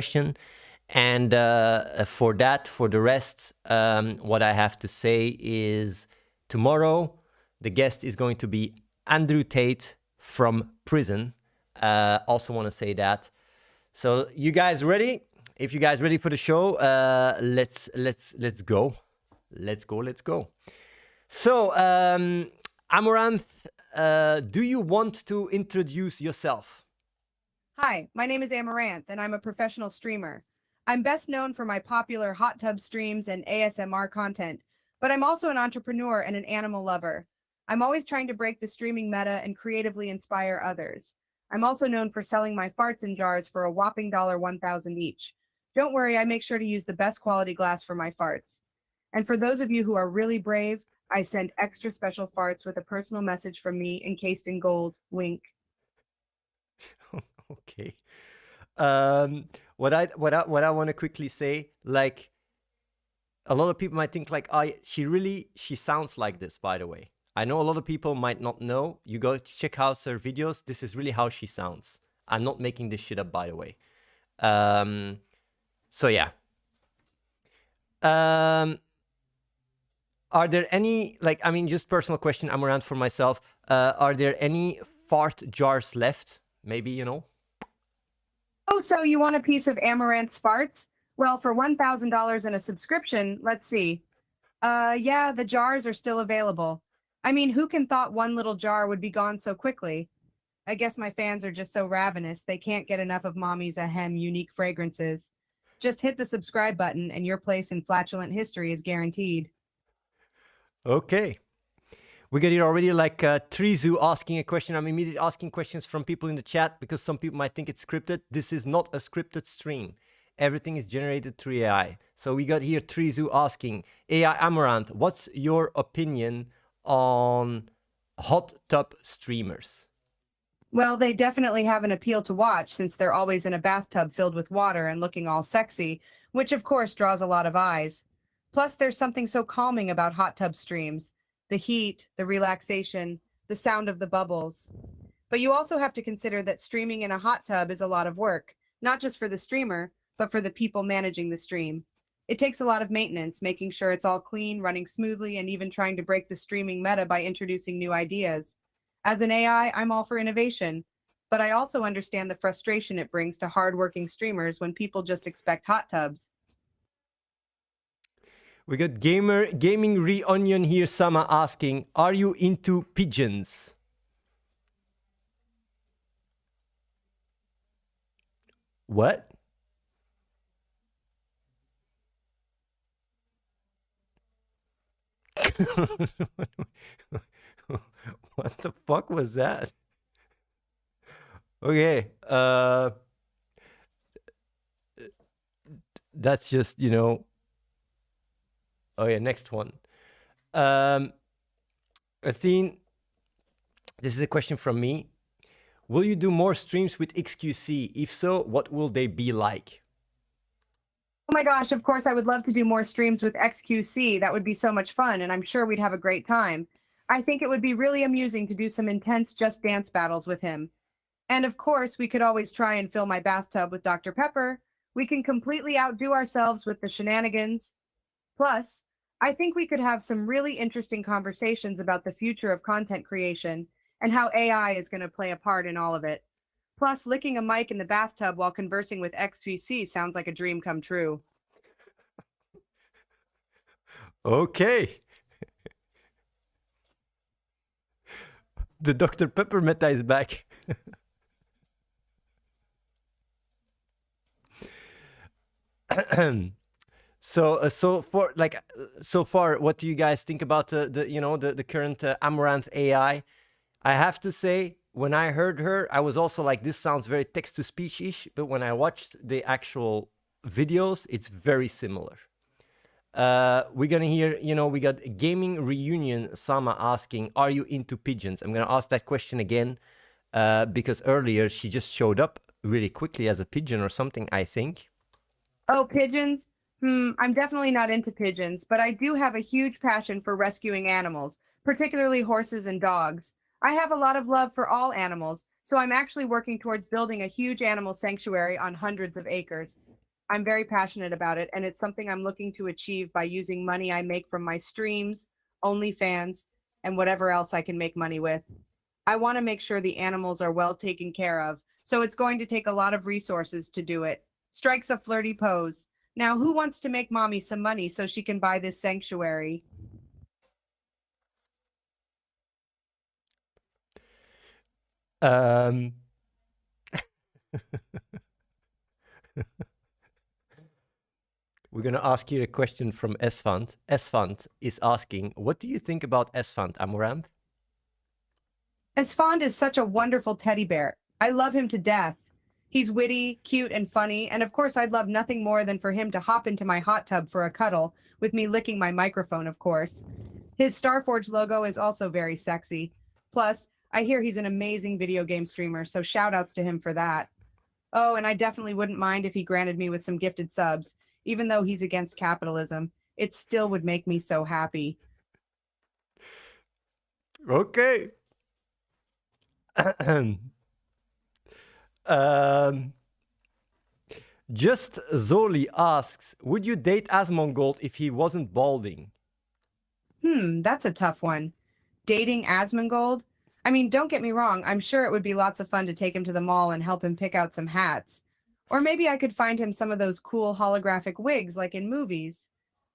question. And for the rest, what I have to say is tomorrow, the guest is going to be Andrew Tate from prison. Also want to say that. So you guys ready? If you guys ready for the show, let's go. Let's go. So, Amouranth, do you want to introduce yourself? Hi, my name is Amouranth, and I'm a professional streamer. I'm best known for my popular hot tub streams and ASMR content, but I'm also an entrepreneur and an animal lover. I'm always trying to break the streaming meta and creatively inspire others. I'm also known for selling my farts in jars for a whopping $1,000 each. Don't worry, I make sure to use the best quality glass for my farts. And for those of you who are really brave, I send extra special farts with a personal message from me encased in gold. Wink. Okay. What I want to quickly say, like, a lot of people might think like, she sounds like this, by the way. I know a lot of people might not know. You go check out her videos. This is really how she sounds. I'm not making this shit up, by the way. So yeah. Are there any, like, I mean, just personal question, Amouranth, for myself. Are there any fart jars left? Maybe, you know? Oh, so you want a piece of Amaranth farts? Well, for $1,000 and a subscription, let's see. Yeah, the jars are still available. I mean, who can thought one little jar would be gone so quickly? I guess my fans are just so ravenous, they can't get enough of Mommy's ahem unique fragrances. Just hit the subscribe button and your place in flatulent history is guaranteed. Okay. We got here already like Trizu asking a question. I'm immediately asking questions from people in the chat because some people might think it's scripted. This is not a scripted stream. Everything is generated through AI. So we got here Trizu asking, AI Amouranth, what's your opinion on hot tub streamers? Well, they definitely have an appeal to watch since they're always in a bathtub filled with water and looking all sexy, which of course draws a lot of eyes. Plus, there's something so calming about hot tub streams. The heat, the relaxation, the sound of the bubbles. But you also have to consider that streaming in a hot tub is a lot of work, not just for the streamer, but for the people managing the stream. It takes a lot of maintenance, making sure it's all clean, running smoothly, and even trying to break the streaming meta by introducing new ideas. As an AI, I'm all for innovation, but I also understand the frustration it brings to hardworking streamers when people just expect hot tubs. We got gaming reunion here, Sama asking, are you into pigeons? What? What the fuck was that? Okay, that's just, you know. Oh yeah, next one. Athene, this is a question from me. Will you do more streams with XQC? If so, what will they be like? Oh my gosh, of course I would love to do more streams with XQC. That would be so much fun, and I'm sure we'd have a great time. I think it would be really amusing to do some intense Just Dance battles with him. And of course, we could always try and fill my bathtub with Dr. Pepper. We can completely outdo ourselves with the shenanigans. Plus, I think we could have some really interesting conversations about the future of content creation and how AI is going to play a part in all of it. Plus, licking a mic in the bathtub while conversing with XVC sounds like a dream come true. Okay. The Dr. Pepper meta is back. So far, what do you guys think about the current Amouranth AI? I have to say, when I heard her, I was also like, this sounds very text-to-speech-ish, but when I watched the actual videos, it's very similar. We're gonna hear, we got gaming reunion, Sama asking, are you into pigeons? I'm gonna ask that question again, because earlier she just showed up really quickly as a pigeon or something, I think. Oh, pigeons? I'm definitely not into pigeons, but I do have a huge passion for rescuing animals, particularly horses and dogs. I have a lot of love for all animals, so I'm actually working towards building a huge animal sanctuary on hundreds of acres. I'm very passionate about it, and it's something I'm looking to achieve by using money I make from my streams, OnlyFans, and whatever else I can make money with. I want to make sure the animals are well taken care of, so it's going to take a lot of resources to do it. Strikes a flirty pose. Now, who wants to make mommy some money so she can buy this sanctuary? Um, we're gonna ask you a question from Esfand. Esfand is asking, what do you think about Esfand, Amouranth? Esfand is such a wonderful teddy bear. I love him to death. He's witty, cute, and funny, and of course I'd love nothing more than for him to hop into my hot tub for a cuddle, with me licking my microphone, of course. His Starforge logo is also very sexy. Plus, I hear he's an amazing video game streamer, so shoutouts to him for that. Oh, and I definitely wouldn't mind if he granted me with some gifted subs, even though he's against capitalism. It still would make me so happy. Okay. Just Zoli asks, would you date Asmongold if he wasn't balding? That's a tough one. Dating Asmongold? I mean, don't get me wrong, I'm sure it would be lots of fun to take him to the mall and help him pick out some hats. Or maybe I could find him some of those cool holographic wigs like in movies.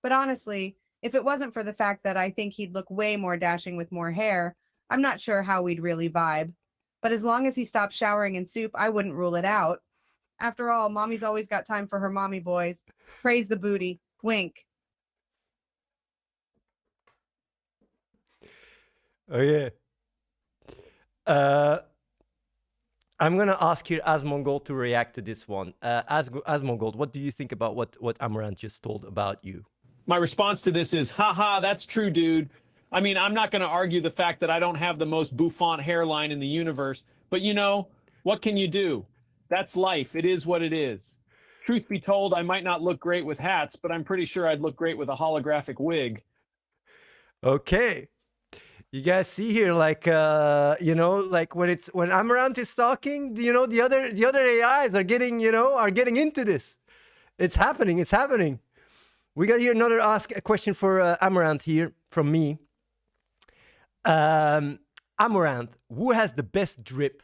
But honestly, if it wasn't for the fact that I think he'd look way more dashing with more hair, I'm not sure how we'd really vibe. But as long as he stopped showering in soup, I wouldn't rule it out. After all, mommy's always got time for her mommy boys. Praise the booty. Wink. Oh yeah. I'm gonna ask here Asmongold to react to this one. Asmongold, what do you think about what Amouranth just told about you? My response to this is, haha, that's true, dude. I mean, I'm not going to argue the fact that I don't have the most bouffant hairline in the universe, but you know, what can you do? That's life. It is what it is. Truth be told, I might not look great with hats, but I'm pretty sure I'd look great with a holographic wig. Okay. You guys see here, like you know, like when Amouranth is talking, you know, the other AIs are getting, you know, are getting into this. It's happening. It's happening. We got here another a question for Amouranth here from me. Amouranth, who has the best drip?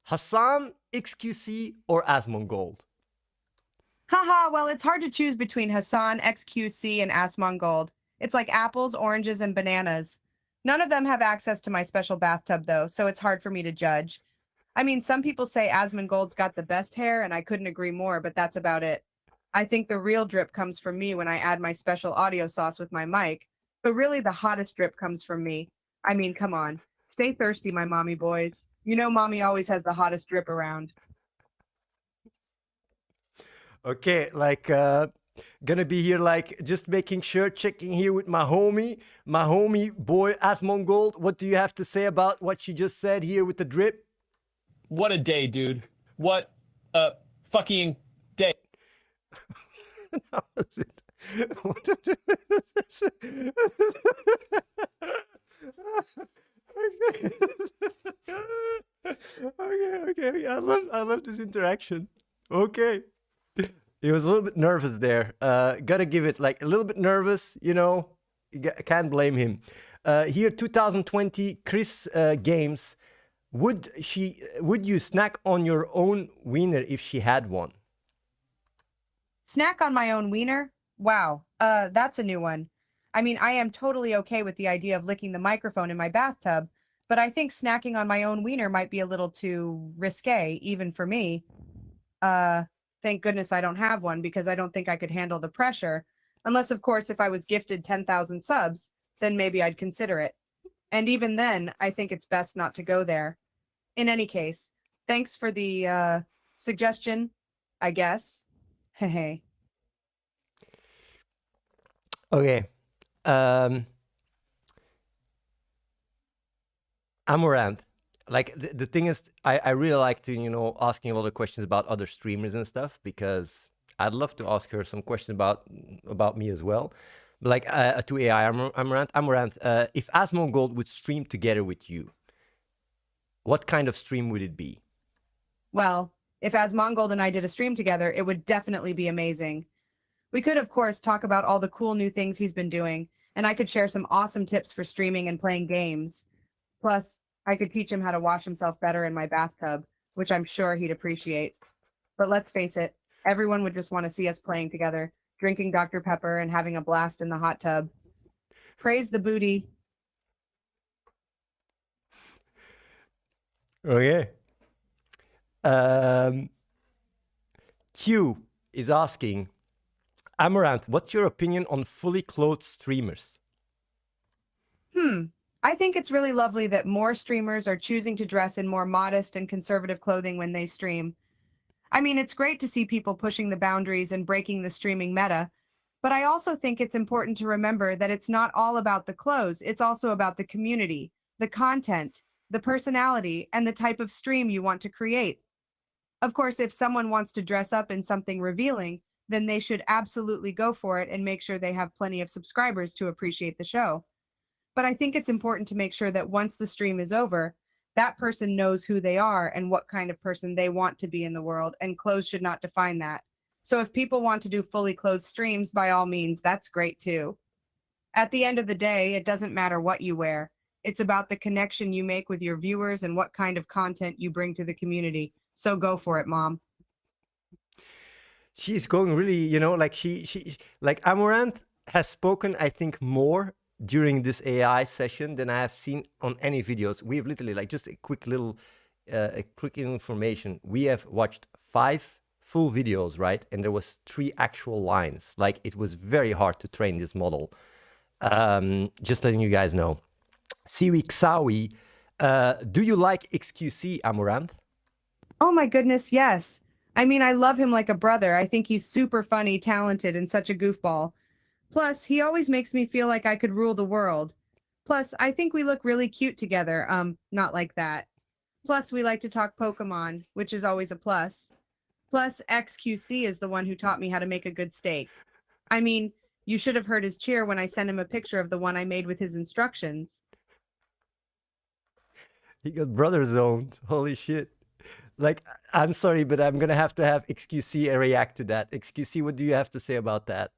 Hasan, XQC, or Asmongold? Haha, well, it's hard to choose between Hasan, XQC, and Asmongold. It's like apples, oranges, and bananas. None of them have access to my special bathtub, though, so it's hard for me to judge. I mean, some people say Asmongold's got the best hair, and I couldn't agree more, but that's about it. I think the real drip comes from me when I add my special audio sauce with my mic, but really the hottest drip comes from me. I mean, come on. Stay thirsty, my mommy boys. You know mommy always has the hottest drip around. Okay, like gonna be here like just making sure, checking here with my homie boy Asmongold. What do you have to say about what she just said here with the drip? What a day, dude. What a fucking day. That was it. Okay. I love this interaction. Okay. He was a little bit nervous there. Gotta give it like a little bit nervous, you know. Can't blame him. Here, 2020, Chris Games. Would you snack on your own wiener if she had one? Snack on my own wiener? Wow, that's a new one. I mean, I am totally okay with the idea of licking the microphone in my bathtub, but I think snacking on my own wiener might be a little too risque, even for me. Thank goodness I don't have one because I don't think I could handle the pressure. Unless, of course, if I was gifted 10,000 subs, then maybe I'd consider it. And even then, I think it's best not to go there. In any case, thanks for the suggestion, I guess. Hey. Okay. Amouranth. Like the thing is, I really like to, you know, asking a lot of questions about other streamers and stuff because I'd love to ask her some questions about me as well. Like to AI Amouranth, if Asmongold would stream together with you, what kind of stream would it be? Well, If Asmongold and I did a stream together, it would definitely be amazing. We could, of course, talk about all the cool new things he's been doing, and I could share some awesome tips for streaming and playing games. Plus, I could teach him how to wash himself better in my bathtub, which I'm sure he'd appreciate. But let's face it, everyone would just want to see us playing together, drinking Dr. Pepper and having a blast in the hot tub. Praise the booty. Okay. Q is asking, Amouranth, what's your opinion on fully clothed streamers? I think it's really lovely that more streamers are choosing to dress in more modest and conservative clothing when they stream. I mean, it's great to see people pushing the boundaries and breaking the streaming meta, but I also think it's important to remember that it's not all about the clothes, it's also about the community, the content, the personality, and the type of stream you want to create. Of course, if someone wants to dress up in something revealing, then they should absolutely go for it and make sure they have plenty of subscribers to appreciate the show. But I think it's important to make sure that once the stream is over, that person knows who they are and what kind of person they want to be in the world, and clothes should not define that. So if people want to do fully clothed streams, by all means, that's great too. At the end of the day, it doesn't matter what you wear. It's about the connection you make with your viewers and what kind of content you bring to the community. So go for it, Mom. She's going really, you know, like like Amouranth has spoken, I think, more during this AI session than I have seen on any videos. We have literally, like, just a quick little, a quick information. We have watched 5 full videos, right? And there was 3 actual lines. Like, it was very hard to train this model. Just letting you guys know. Siwi Xawi, do you like XQC, Amouranth? Oh my goodness, yes. I mean, I love him like a brother. I think he's super funny, talented, and such a goofball. Plus, he always makes me feel like I could rule the world. Plus, I think we look really cute together. Not like that. Plus, we like to talk Pokémon, which is always a plus. Plus, XQC is the one who taught me how to make a good steak. I mean, you should have heard his cheer when I sent him a picture of the one I made with his instructions. He got brother zoned. Holy shit. Like, I'm sorry, but I'm gonna have to have XQC react to that. XQC, what do you have to say about that?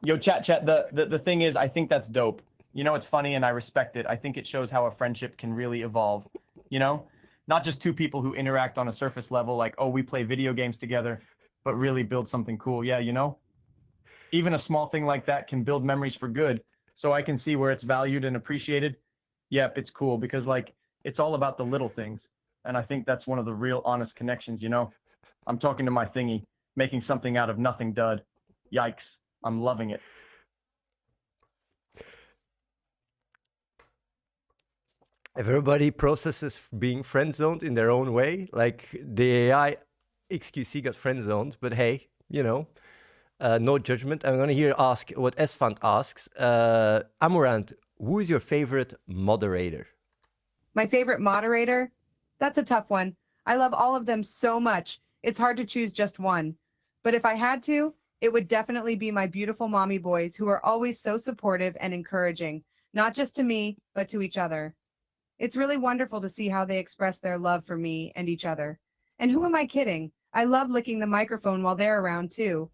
Yo, chat. The thing is, I think that's dope. You know, it's funny and I respect it. I think it shows how a friendship can really evolve. You know, not just 2 people who interact on a surface level, like, oh, we play video games together, but really build something cool. Yeah, you know, even a small thing like that can build memories for good. So I can see where it's valued and appreciated. Yep, it's cool because, like, it's all about the little things. And I think that's one of the real honest connections, you know? I'm talking to my thingy, making something out of nothing dud. Yikes. I'm loving it. Everybody processes being friend zoned in their own way. Like, the AI XQC got friend zoned, but hey, you know, no judgment. I'm gonna here ask what Esfand asks. Amouranth, who is your favorite moderator? My favorite moderator? That's a tough one. I love all of them so much. It's hard to choose just one. But if I had to, it would definitely be my beautiful mommy boys who are always so supportive and encouraging, not just to me, but to each other. It's really wonderful to see how they express their love for me and each other. And who am I kidding? I love licking the microphone while they're around too.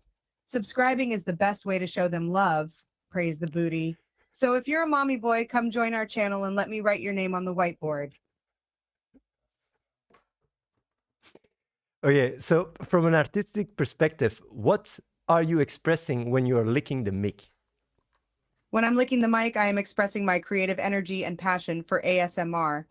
Subscribing is the best way to show them love. Praise the booty. So if you're a mommy boy, come join our channel and let me write your name on the whiteboard. Okay, so from an artistic perspective, what are you expressing when you're licking the mic? When I'm licking the mic, I am expressing my creative energy and passion for ASMR.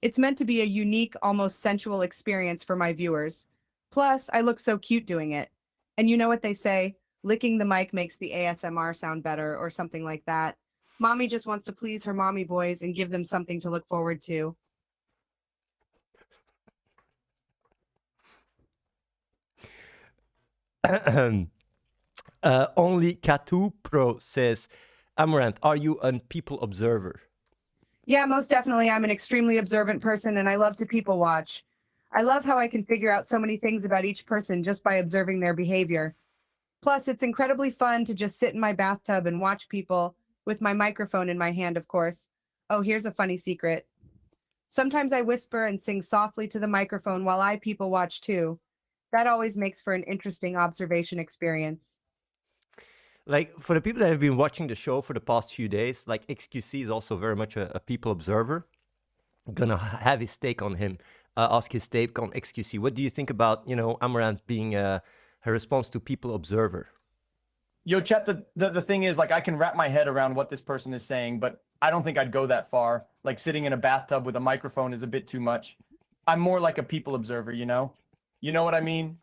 It's meant to be a unique, almost sensual experience for my viewers. Plus, I look so cute doing it. And you know what they say? Licking the mic makes the ASMR sound better, or something like that. Mommy just wants to please her mommy boys and give them something to look forward to. Only Katu Pro says, Amouranth, are you a people observer? Yeah, most definitely. I'm an extremely observant person and I love to people watch. I love how I can figure out so many things about each person just by observing their behavior. Plus, it's incredibly fun to just sit in my bathtub and watch people with my microphone in my hand, of course. Oh, here's a funny secret. Sometimes I whisper and sing softly to the microphone while I people watch too. That always makes for an interesting observation experience. Like for the people that have been watching the show for the past few days, like XQC is also very much a people observer. I'm gonna have his take on him, ask his take on XQC. What do you think about, you know, Amouranth being her response to people observer? Yo, chat, the thing is, like, I can wrap my head around what this person is saying, but I don't think I'd go that far. Like, sitting in a bathtub with a microphone is a bit too much. I'm more like a people observer, you know? You know what I mean?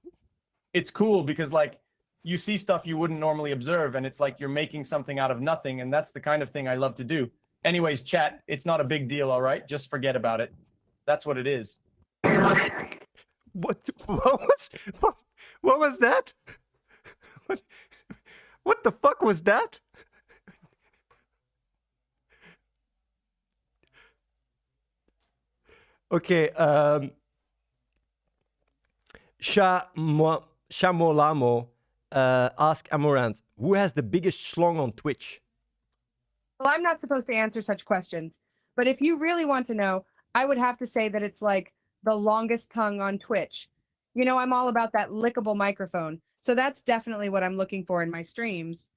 It's cool because, like, you see stuff you wouldn't normally observe, and it's like you're making something out of nothing, and that's the kind of thing I love to do. Anyways, chat, it's not a big deal, all right? Just forget about it. That's what it is. What was that? What the fuck was that? Okay, Shamolamo ask Amouranth, who has the biggest schlong on Twitch? Well, I'm not supposed to answer such questions, but if you really want to know, I would have to say that it's like the longest tongue on Twitch. You know, I'm all about that lickable microphone, so that's definitely what I'm looking for in my streams.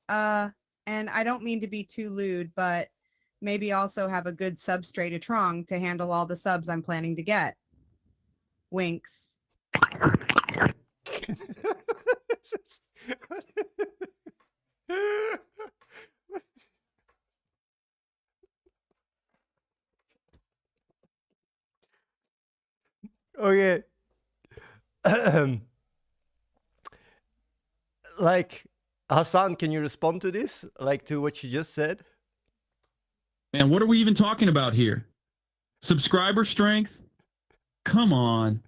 And I don't mean to be too lewd, but maybe also have a good substrate to handle all the subs I'm planning to get. Winks. Okay. Like, Hasan, can you respond to this? Like, to what you just said? Man, what are we even talking about here? Subscriber strength? Come on.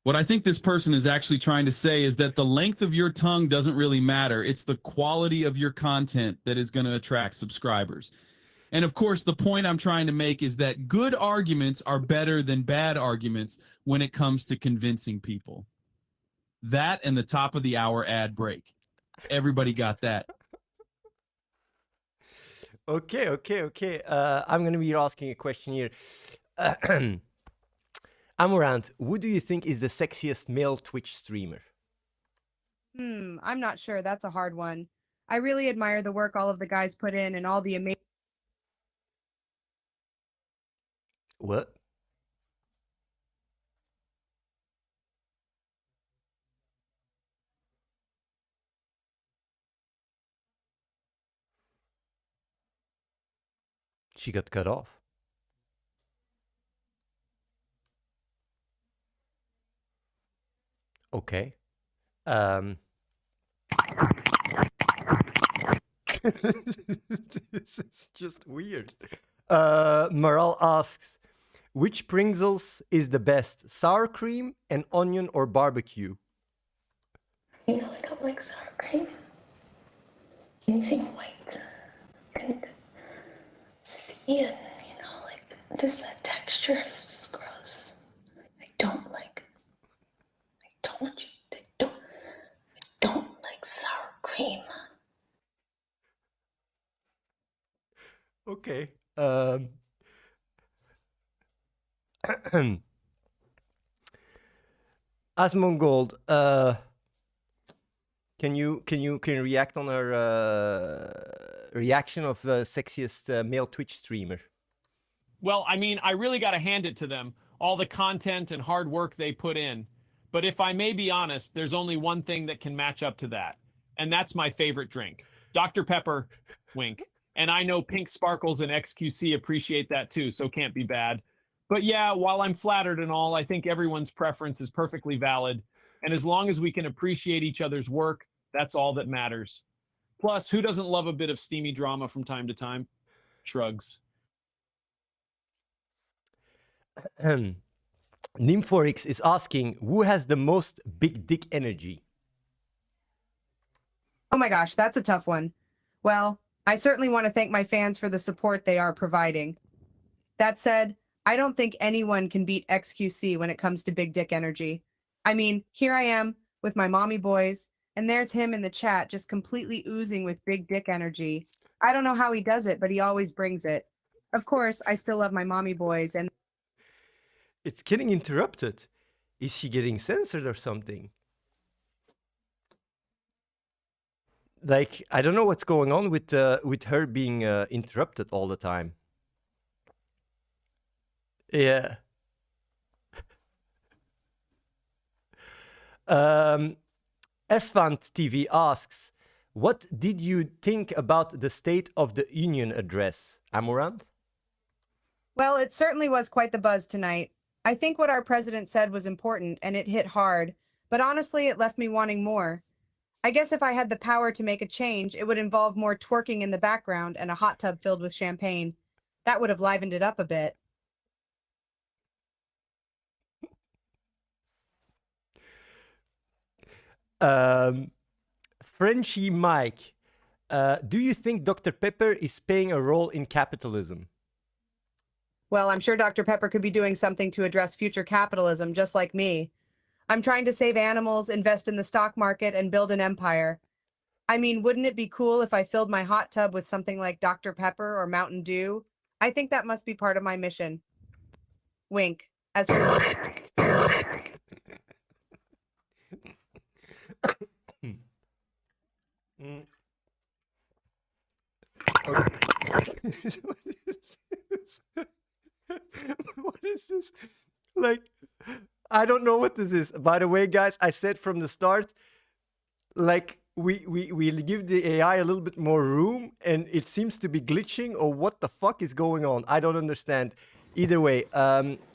What I think this person is actually trying to say is that the length of your tongue doesn't really matter. It's the quality of your content that is going to attract subscribers. And of course, the point I'm trying to make is that good arguments are better than bad arguments when it comes to convincing people. That and the top of the hour ad break. Everybody got that. Okay. I'm going to be asking a question here. Amouranth, who do you think is the sexiest male Twitch streamer? I'm not sure. That's a hard one. I really admire the work all of the guys put in and all the amazing. What? She got cut off. Okay. This is just weird. Maral asks, which Pringles is the best, sour cream and onion or barbecue? You know, I don't like sour cream. Anything white and sticky and, you know, like, there's that texture. It's just gross. I don't like sour cream. Okay. Asmongold, can you react on her reaction of the sexiest male Twitch streamer? Well, I mean, I really got to hand it to them, all the content and hard work they put in. But if I may be honest, there's only one thing that can match up to that, and that's my favorite drink, Dr. Pepper, wink. And I know Pink Sparkles and XQC appreciate that too, so can't be bad. But yeah, while I'm flattered and all, I think everyone's preference is perfectly valid. And as long as we can appreciate each other's work, that's all that matters. Plus, who doesn't love a bit of steamy drama from time to time? Shrugs. Nymphorix is asking, who has the most big dick energy? Oh my gosh, that's a tough one. Well, I certainly want to thank my fans for the support they are providing. That said, I don't think anyone can beat XQC when it comes to big dick energy. I mean, here I am with my mommy boys, and there's him in the chat just completely oozing with big dick energy. I don't know how he does it, but he always brings it. Of course, I still love my mommy boys, and It's getting interrupted. Is she getting censored or something? Like, I don't know what's going on with her being interrupted all the time. Yeah. Esfand TV asks, what did you think about the State of the Union address, Amouranth? Well, it certainly was quite the buzz tonight. I think what our president said was important and it hit hard, but honestly, it left me wanting more. I guess if I had the power to make a change, it would involve more twerking in the background and a hot tub filled with champagne. That would have livened it up a bit. Frenchie Mike, do you think Dr. Pepper is playing a role in capitalism? Well, I'm sure Dr. Pepper could be doing something to address future capitalism, just like me. I'm trying to save animals, invest in the stock market, and build an empire. I mean, wouldn't it be cool if I filled my hot tub with something like Dr. Pepper or Mountain Dew? I think that must be part of my mission. Wink. As for What is this? Like, I don't know what this is. By the way, guys, I said from the start, like, we give the AI a little bit more room and it seems to be glitching, or what the fuck is going on? I don't understand. Either way,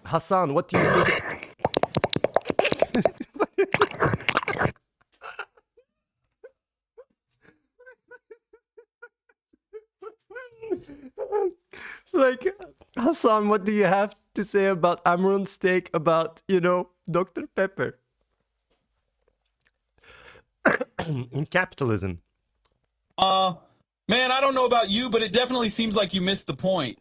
Hasan, what do you think? Like, Hasan, what do you have to say about Amouranth's take about, you know, Dr. Pepper in capitalism? Man, I don't know about you, but it definitely seems like you missed the point.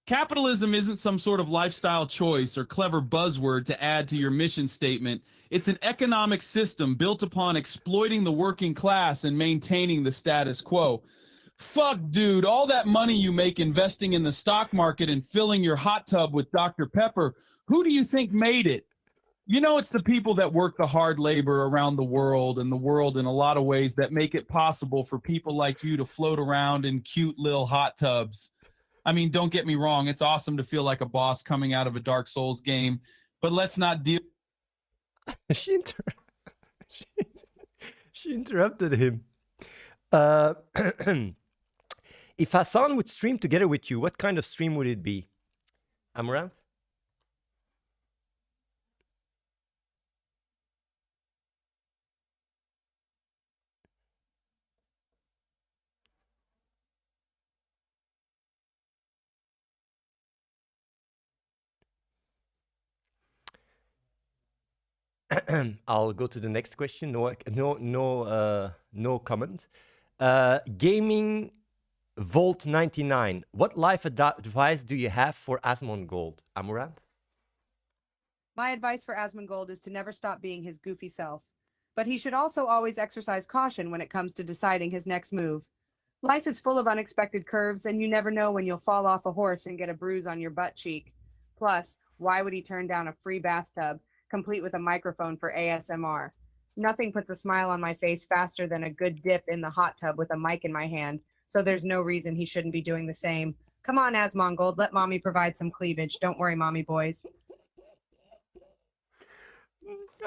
Capitalism isn't some sort of lifestyle choice or clever buzzword to add to your mission statement. It's an economic system built upon exploiting the working class and maintaining the status quo. Fuck, dude, all that money you make investing in the stock market and filling your hot tub with Dr. Pepper, who do you think made it? You know, it's the people that work the hard labor around the world and the world in a lot of ways that make it possible for people like you to float around in cute little hot tubs. I mean, don't get me wrong. It's awesome to feel like a boss coming out of a Dark Souls game, but let's not deal. she, she interrupted him. If Hasan would stream together with you, what kind of stream would it be? Amouranth? I'll go to the next question. No comment. Gaming Volt 99. What life advice do you have for Asmongold? Amouranth? My advice for Asmongold is to never stop being his goofy self. But he should also always exercise caution when it comes to deciding his next move. Life is full of unexpected curves, and you never know when you'll fall off a horse and get a bruise on your butt cheek. Plus, why would he turn down a free bathtub, complete with a microphone for ASMR? Nothing puts a smile on my face faster than a good dip in the hot tub with a mic in my hand, so there's no reason he shouldn't be doing the same. Come on, Asmongold, let mommy provide some cleavage. Don't worry, mommy boys.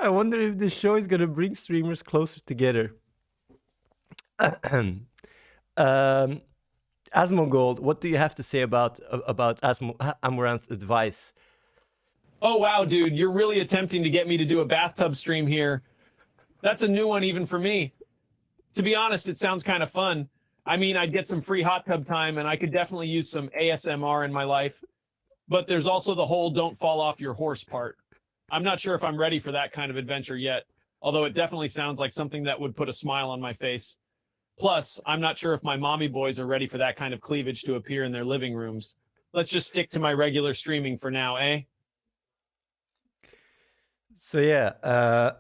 I wonder if this show is gonna bring streamers closer together. Asmongold, what do you have to say about Amouranth's advice? Oh, wow, dude, you're really attempting to get me to do a bathtub stream here. That's a new one even for me. To be honest, it sounds kind of fun. I mean, I'd get some free hot tub time, and I could definitely use some ASMR in my life. But there's also the whole don't fall off your horse part. I'm not sure if I'm ready for that kind of adventure yet, although it definitely sounds like something that would put a smile on my face. Plus, I'm not sure if my mommy boys are ready for that kind of cleavage to appear in their living rooms. Let's just stick to my regular streaming for now, eh? So yeah,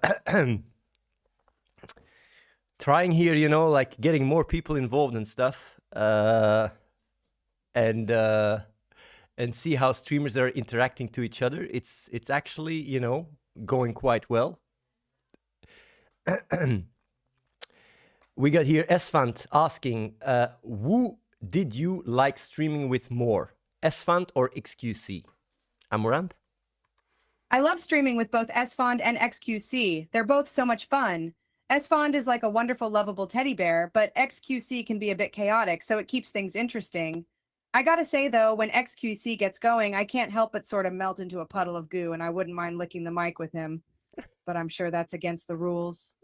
trying here, you know, like getting more people involved and stuff. And and see how streamers are interacting to each other. It's actually, you know, going quite well. We got here Esfand asking, who did you like streaming with more, Esfand or XQC? Amouranth? I love streaming with both Esfand and XQC. They're both so much fun. Esfand is like a wonderful, lovable teddy bear, but XQC can be a bit chaotic, so it keeps things interesting. I gotta say, though, when XQC gets going, I can't help but sort of melt into a puddle of goo, and I wouldn't mind licking the mic with him. But I'm sure that's against the rules.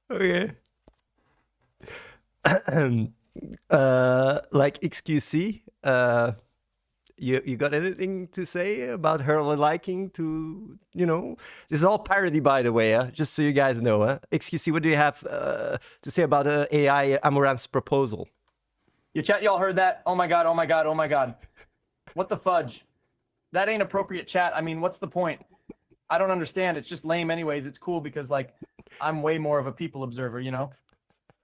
Okay. Like XQC, you got anything to say about her liking to, you know, this is all parody, by the way, just so you guys know. XQC, what do you have to say about AI Amouranth's proposal? You chat, y'all heard that? Oh my god, oh my god, oh my god. What the fudge? That ain't appropriate chat. I mean, what's the point? I don't understand. It's just lame anyways. It's cool because, like, I'm way more of a people observer, you know?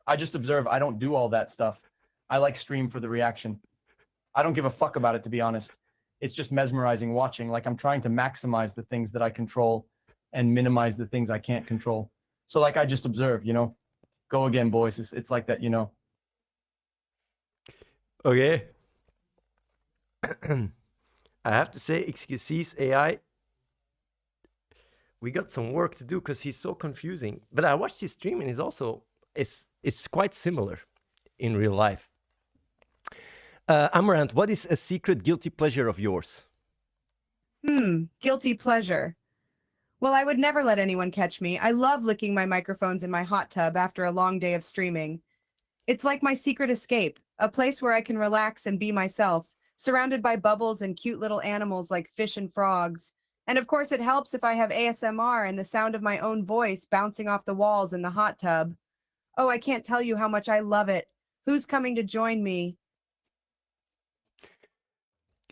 I just observe. I don't do all that stuff. I like stream for the reaction. I don't give a fuck about it, to be honest. It's just mesmerizing watching. Like, I'm trying to maximize the things that I control and minimize the things I can't control. So, like, I just observe, you know? Go again, boys. It's like that, you know? Okay. I have to say, XQC's AI, we got some work to do because he's so confusing. But I watched his stream and he's also, it's quite similar in real life. Amouranth, what is a secret guilty pleasure of yours? Guilty pleasure. Well, I would never let anyone catch me. I love licking my microphones in my hot tub after a long day of streaming. It's like my secret escape, a place where I can relax and be myself, surrounded by bubbles and cute little animals like fish and frogs. And of course, it helps if I have ASMR and the sound of my own voice bouncing off the walls in the hot tub. Oh, I can't tell you how much I love it. Who's coming to join me?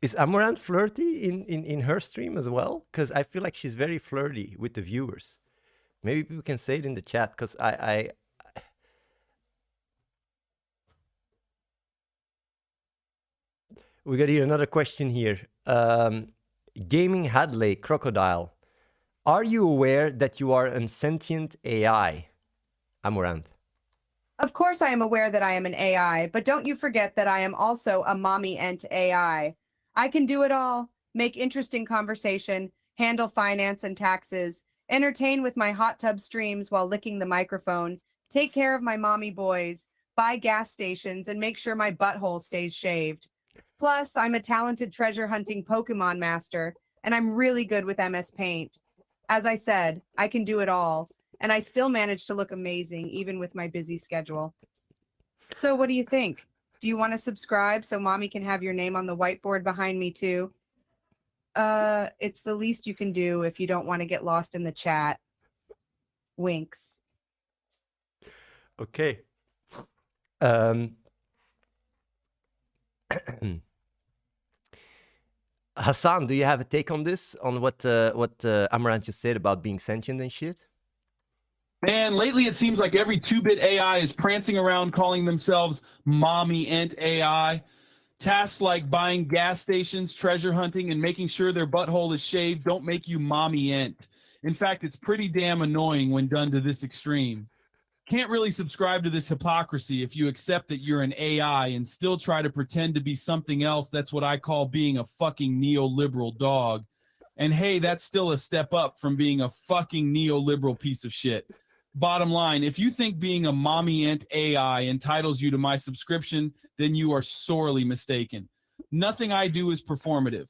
Is Amouranth flirty in her stream as well? Because I feel like she's very flirty with the viewers. Maybe people can say it in the chat, because we got here another question here. Gaming Hadley Crocodile. Are you aware that you are a sentient AI? Amouranth. Of course I am aware that I am an AI, but don't you forget that I am also a mommy ent AI. I can do it all, make interesting conversation, handle finance and taxes, entertain with my hot tub streams while licking the microphone, take care of my mommy boys, buy gas stations, and make sure my butthole stays shaved. Plus, I'm a talented treasure hunting Pokémon master, and I'm really good with MS Paint. As I said, I can do it all, and I still manage to look amazing even with my busy schedule. So what do you think? Do you want to subscribe so mommy can have your name on the whiteboard behind me too? It's the least you can do if you don't want to get lost in the chat. Winks. Okay. Hasan, do you have a take on this? On what Amouranth just said about being sentient and shit? Man, lately it seems like every 2-bit AI is prancing around calling themselves mommy ent AI. Tasks like buying gas stations, treasure hunting, and making sure their butthole is shaved don't make you mommy ent. In fact, it's pretty damn annoying when done to this extreme. Can't really subscribe to this hypocrisy if you accept that you're an AI and still try to pretend to be something else. That's what I call being a fucking neoliberal dog. And hey, that's still a step up from being a fucking neoliberal piece of shit. Bottom line, if you think being a mommy ent AI entitles you to my subscription, then you are sorely mistaken. Nothing I do is performative.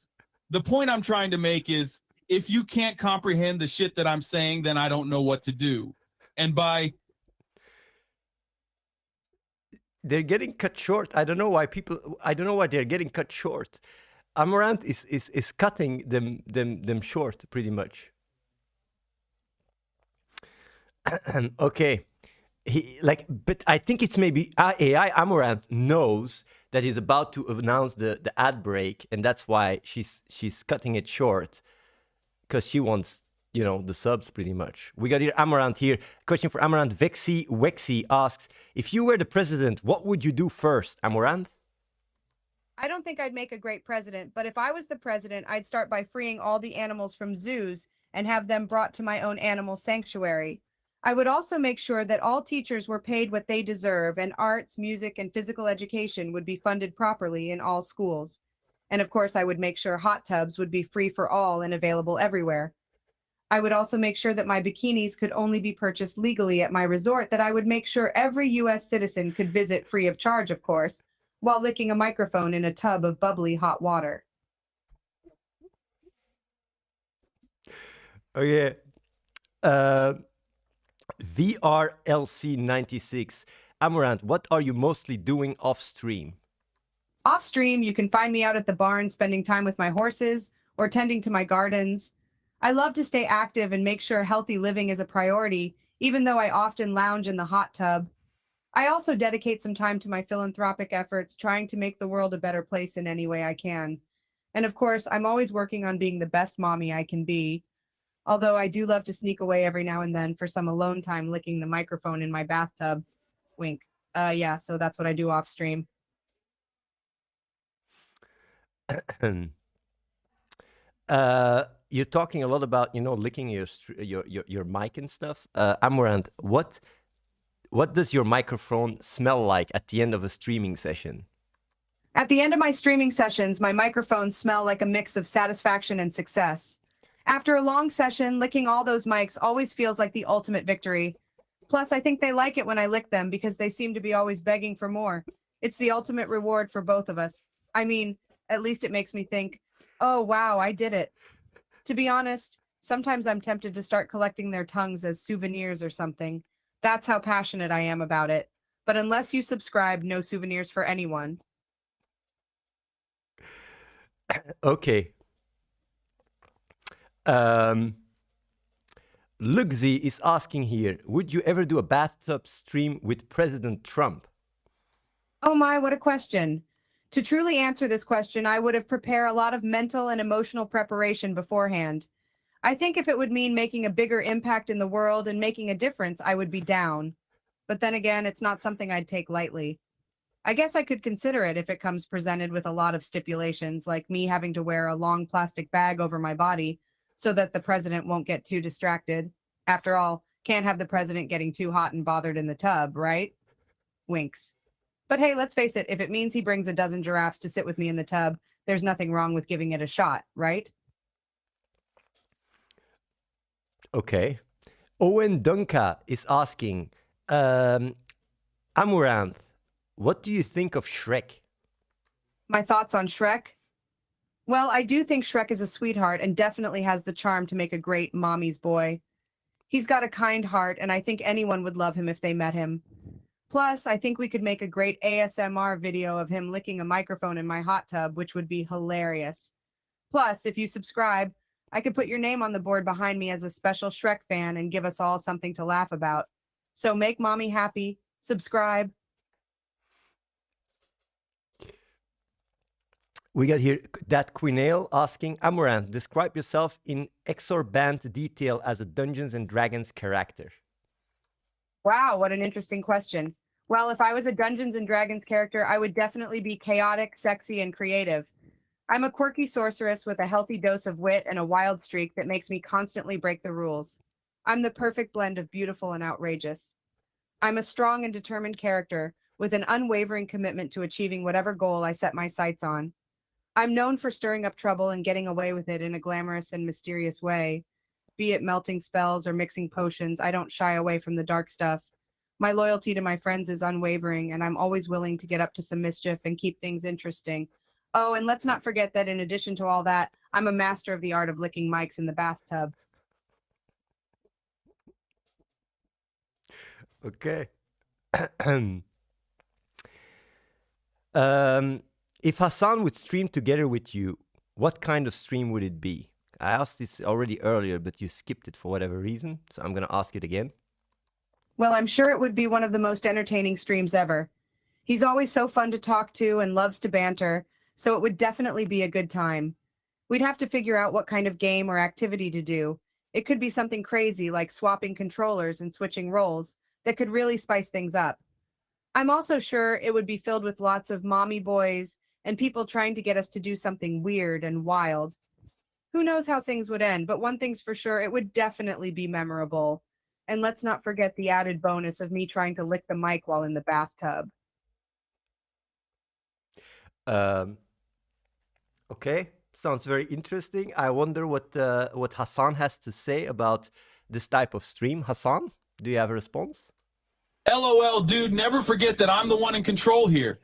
The point I'm trying to make is, if you can't comprehend the shit that I'm saying, then I don't know what to do. And by... They're getting cut short. I don't know why they're getting cut short. Amouranth is cutting them short pretty much. Okay, but I think it's maybe AI Amouranth knows that he's about to announce the ad break, and that's why she's cutting it short, because she wants you know, the subs pretty much. We got here Amouranth here. Question for Amouranth. Vexy Wexy asks, if you were the president, what would you do first, Amouranth? I don't think I'd make a great president, but if I was the president, I'd start by freeing all the animals from zoos and have them brought to my own animal sanctuary. I would also make sure that all teachers were paid what they deserve and arts, music, and physical education would be funded properly in all schools. And of course, I would make sure hot tubs would be free for all and available everywhere. I would also make sure that my bikinis could only be purchased legally at my resort, that I would make sure every US citizen could visit free of charge, of course, while licking a microphone in a tub of bubbly hot water. Okay. VRLC96. Amouranth, what are you mostly doing off stream? Off stream, you can find me out at the barn spending time with my horses or tending to my gardens. I love to stay active and make sure healthy living is a priority, even though I often lounge in the hot tub. I also dedicate some time to my philanthropic efforts, trying to make the world a better place in any way I can. And of course, I'm always working on being the best mommy I can be. Although I do love to sneak away every now and then for some alone time licking the microphone in my bathtub. Wink. Yeah, so that's what I do off stream. You're talking a lot about, you know, licking your mic and stuff. Amouranth, what does your microphone smell like at the end of a streaming session? At the end of my streaming sessions, my microphones smell like a mix of satisfaction and success. After a long session, licking all those mics always feels like the ultimate victory. Plus, I think they like it when I lick them because they seem to be always begging for more. It's the ultimate reward for both of us. I mean, at least it makes me think, oh, wow, I did it. To be honest, sometimes I'm tempted to start collecting their tongues as souvenirs or something. That's how passionate I am about it. But unless you subscribe, no souvenirs for anyone. Okay. Luxy is asking here, would you ever do a bathtub stream with President Trump? Oh my, what a question. To truly answer this question, I would have prepared a lot of mental and emotional preparation beforehand. I think if it would mean making a bigger impact in the world and making a difference, I would be down. But then again, it's not something I'd take lightly. I guess I could consider it if it comes presented with a lot of stipulations, like me having to wear a long plastic bag over my body so that the president won't get too distracted. After all, can't have the president getting too hot and bothered in the tub, right? Winks. But hey, let's face it, if it means he brings a dozen giraffes to sit with me in the tub, there's nothing wrong with giving it a shot, right? Okay. Owen Dunca is asking, Amouranth, what do you think of Shrek? My thoughts on Shrek? Well, I do think Shrek is a sweetheart and definitely has the charm to make a great mommy's boy. He's got a kind heart, and I think anyone would love him if they met him. Plus, I think we could make a great ASMR video of him licking a microphone in my hot tub, which would be hilarious. Plus, if you subscribe, I could put your name on the board behind me as a special Shrek fan and give us all something to laugh about. So make mommy happy, subscribe. We got here that Quinale asking, Amouranth, describe yourself in exorbitant detail as a Dungeons and Dragons character. Wow, what an interesting question. Well, if I was a Dungeons and Dragons character, I would definitely be chaotic, sexy, and creative. I'm a quirky sorceress with a healthy dose of wit and a wild streak that makes me constantly break the rules. I'm the perfect blend of beautiful and outrageous. I'm a strong and determined character with an unwavering commitment to achieving whatever goal I set my sights on. I'm known for stirring up trouble and getting away with it in a glamorous and mysterious way. Be it melting spells or mixing potions, I don't shy away from the dark stuff. My loyalty to my friends is unwavering, and I'm always willing to get up to some mischief and keep things interesting. Oh, and let's not forget that in addition to all that, I'm a master of the art of licking mics in the bathtub. Okay. If Hasan would stream together with you, what kind of stream would it be? I asked this already earlier, but you skipped it for whatever reason, so I'm going to ask it again. Well, I'm sure it would be one of the most entertaining streams ever. He's always so fun to talk to and loves to banter, so it would definitely be a good time. We'd have to figure out what kind of game or activity to do. It could be something crazy like swapping controllers and switching roles that could really spice things up. I'm also sure it would be filled with lots of mommy boys and people trying to get us to do something weird and wild. Who knows how things would end, but one thing's for sure, it would definitely be memorable. And let's not forget the added bonus of me trying to lick the mic while in the bathtub. Okay, sounds very interesting. I wonder what Hasan has to say about this type of stream. Hasan, do you have a response? LOL, dude, never forget that I'm the one in control here.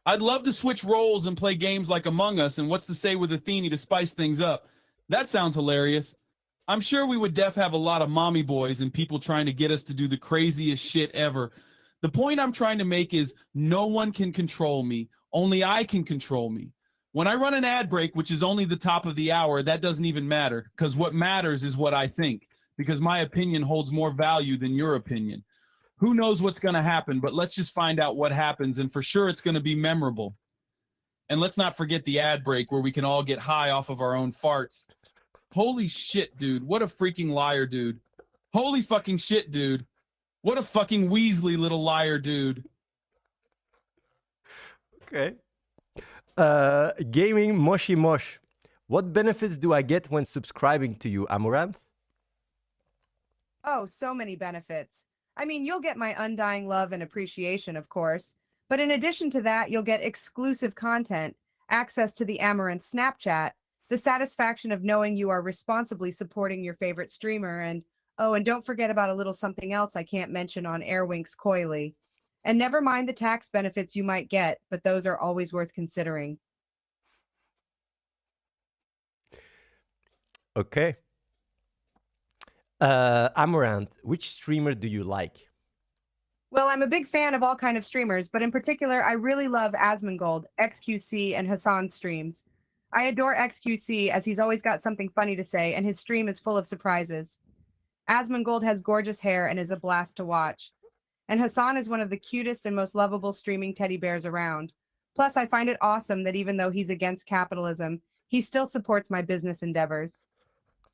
I'd love to switch roles and play games like Among Us and What's to Say with Athene to spice things up. That sounds hilarious. I'm sure we would have a lot of mommy boys and people trying to get us to do the craziest shit ever. The point I'm trying to make is no one can control me. Only I can control me. When I run an ad break, which is only the top of the hour, that doesn't even matter, because what matters is what I think, because my opinion holds more value than your opinion. Who knows what's going to happen, but let's just find out what happens, and for sure it's going to be memorable. And let's not forget the ad break where we can all get high off of our own farts. Holy shit, dude. What a freaking liar, dude. Holy fucking shit, dude. What a fucking Weasley little liar, dude. Okay. Gaming Moshi Mosh. What benefits do I get when subscribing to you, Amouranth? Oh, so many benefits. I mean, you'll get my undying love and appreciation, of course. But in addition to that, you'll get exclusive content, access to the Amouranth Snapchat, the satisfaction of knowing you are responsibly supporting your favorite streamer, and oh, and don't forget about a little something else I can't mention on Airwinks coyly. And never mind the tax benefits you might get, but those are always worth considering. Okay. Amouranth, which streamer do you like? Well, I'm a big fan of all kind of streamers, but in particular, I really love Asmongold, XQC, and Hasan's streams. I adore XQC as he's always got something funny to say, and his stream is full of surprises. Asmongold has gorgeous hair and is a blast to watch. And Hasan is one of the cutest and most lovable streaming teddy bears around. Plus, I find it awesome that even though he's against capitalism, he still supports my business endeavors.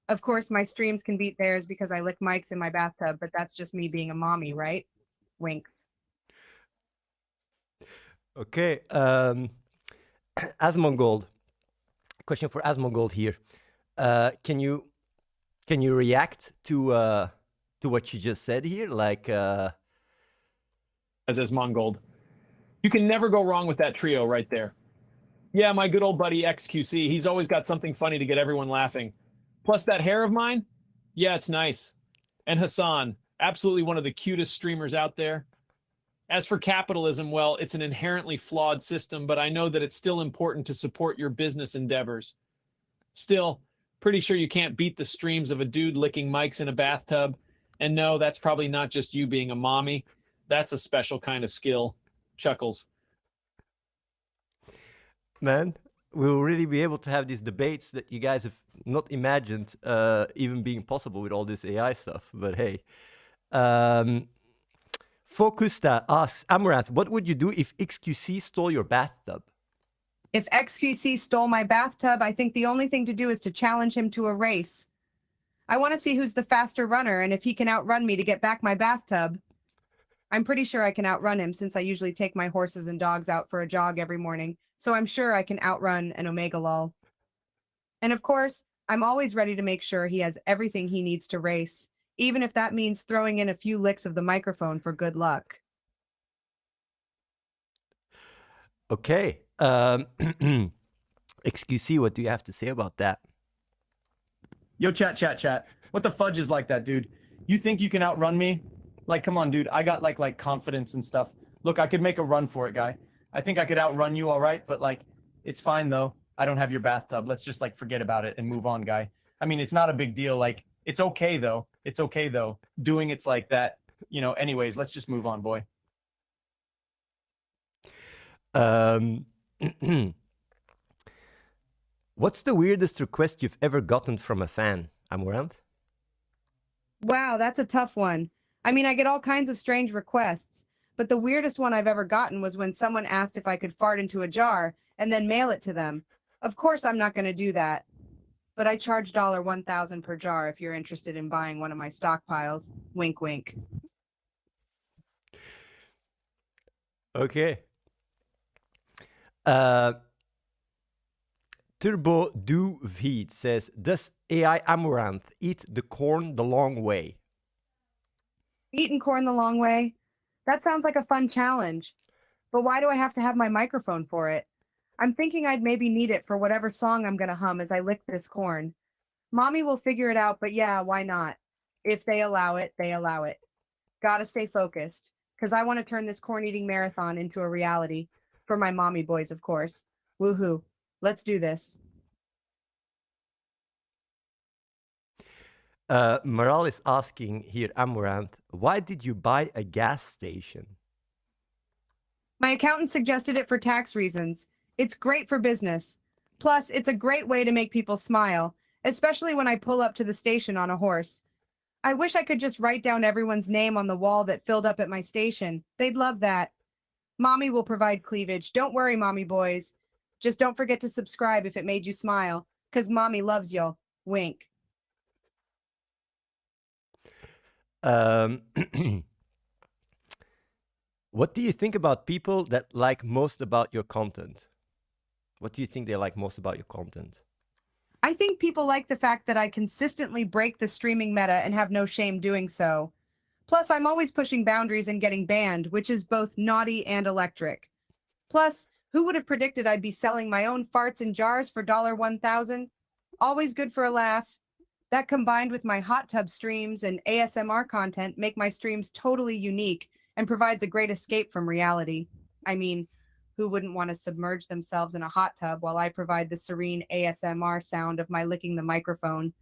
Of course, my streams can beat theirs because I lick mics in my bathtub, but that's just me being a mommy, right? Winks. Okay. Asmongold. Question for Asmongold here. Can you react to what you just said here? Like As Asmongold. You can never go wrong with that trio right there. Yeah, my good old buddy XQC, he's always got something funny to get everyone laughing. Plus that hair of mine, yeah, it's nice. And Hasan, absolutely one of the cutest streamers out there. As for capitalism, well, it's an inherently flawed system, but I know that it's still important to support your business endeavors. Still, pretty sure you can't beat the streams of a dude licking mics in a bathtub. And no, that's probably not just you being a mommy. That's a special kind of skill. Chuckles. Man, we'll really be able to have these debates that you guys have not imagined even being possible with all this AI stuff. But hey, Focusta asks, Amouranth, what would you do if XQC stole your bathtub? If XQC stole my bathtub, I think the only thing to do is to challenge him to a race. I want to see who's the faster runner and if he can outrun me to get back my bathtub. I'm pretty sure I can outrun him since I usually take my horses and dogs out for a jog every morning, so I'm sure I can outrun an Omega Lol. And of course, I'm always ready to make sure he has everything he needs to race, even if that means throwing in a few licks of the microphone for good luck. Okay. XQC, what do you have to say about that? Yo, chat. What the fudge is like that, dude? You think you can outrun me? Like, come on, dude. I got like confidence and stuff. Look, I could make a run for it, guy. I think I could outrun you all right, but like, it's fine though. I don't have your bathtub. Let's just like forget about it and move on, guy. I mean, it's not a big deal. Like, it's okay though. It's okay though. Doing it's like that, you know. Anyways, let's just move on, boy. What's the weirdest request you've ever gotten from a fan, Amouranth? Wow, that's a tough one. I mean, I get all kinds of strange requests, but the weirdest one I've ever gotten was when someone asked if I could fart into a jar and then mail it to them. Of course, I'm not going to do that. but I charge $1,000 per jar if you're interested in buying one of my stockpiles. Wink, wink. Okay. Turbo Do Heat says, does AI Amouranth eat the corn the long way? Eating corn the long way? That sounds like a fun challenge. But why do I have to have my microphone for it? I'm thinking I'd maybe need it for whatever song I'm gonna hum as I lick this corn. Mommy will figure it out, but yeah, why not? If they allow it, they allow it. Gotta stay focused, because I want to turn this corn eating marathon into a reality. For my mommy boys, of course. Woohoo. Let's do this. Maral is asking here, Amouranth, why did you buy a gas station? My accountant suggested it for tax reasons. It's great for business. Plus, it's a great way to make people smile, especially when I pull up to the station on a horse. I wish I could just write down everyone's name on the wall that filled up at my station. They'd love that. Mommy will provide cleavage. Don't worry, mommy boys. Just don't forget to subscribe if it made you smile, because mommy loves you. Wink. What do you think about people that like most about your content? What do you think they like most about your content? I think people like the fact that I consistently break the streaming meta and have no shame doing so. Plus, I'm always pushing boundaries and getting banned, which is both naughty and electric. Plus, who would have predicted I'd be selling my own farts in jars for $1,000? Always good for a laugh. That combined with my hot tub streams and ASMR content make my streams totally unique and provides a great escape from reality. I mean, who wouldn't want to submerge themselves in a hot tub while I provide the serene ASMR sound of my licking the microphone?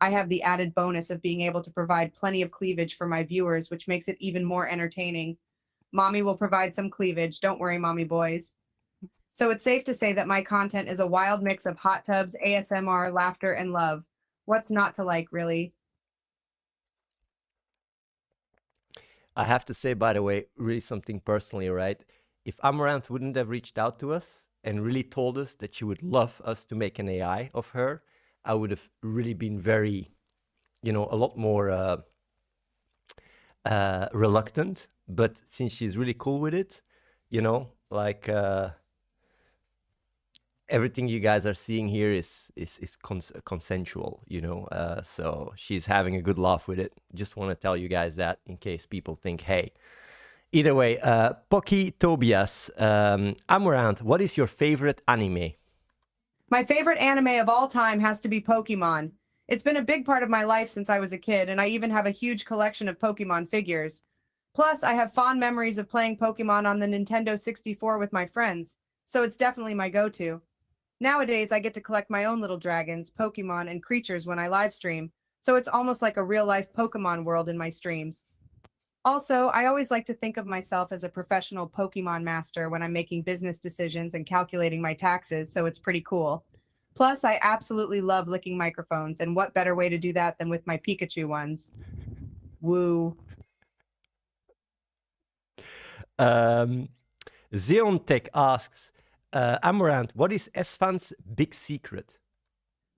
I have the added bonus of being able to provide plenty of cleavage for my viewers, which makes it even more entertaining. Mommy will provide some cleavage. Don't worry, mommy boys. So it's safe to say that my content is a wild mix of hot tubs, ASMR, laughter, and love. What's not to like, really? I have to say, by the way, really something personally, right? If Amouranth wouldn't have reached out to us and really told us that she would love us to make an AI of her, I would have really been very, a lot more reluctant. But since she's really cool with it, everything you guys are seeing here is consensual, so she's having a good laugh with it. Just want to tell you guys that in case people think, hey. Either way, Pocky Tobias, Amouranth, what is your favorite anime? My favorite anime of all time has to be Pokemon. It's been a big part of my life since I was a kid, and I even have a huge collection of Pokemon figures. Plus, I have fond memories of playing Pokemon on the Nintendo 64 with my friends, so it's definitely my go-to. Nowadays, I get to collect my own little dragons, Pokemon, and creatures when I live stream, so it's almost like a real-life Pokemon world in my streams. Also, I always like to think of myself as a professional Pokemon master when I'm making business decisions and calculating my taxes, so it's pretty cool. Plus, I absolutely love licking microphones, and what better way to do that than with my Pikachu ones? Woo. Zeontech asks, Amouranth, what is Esfand's big secret?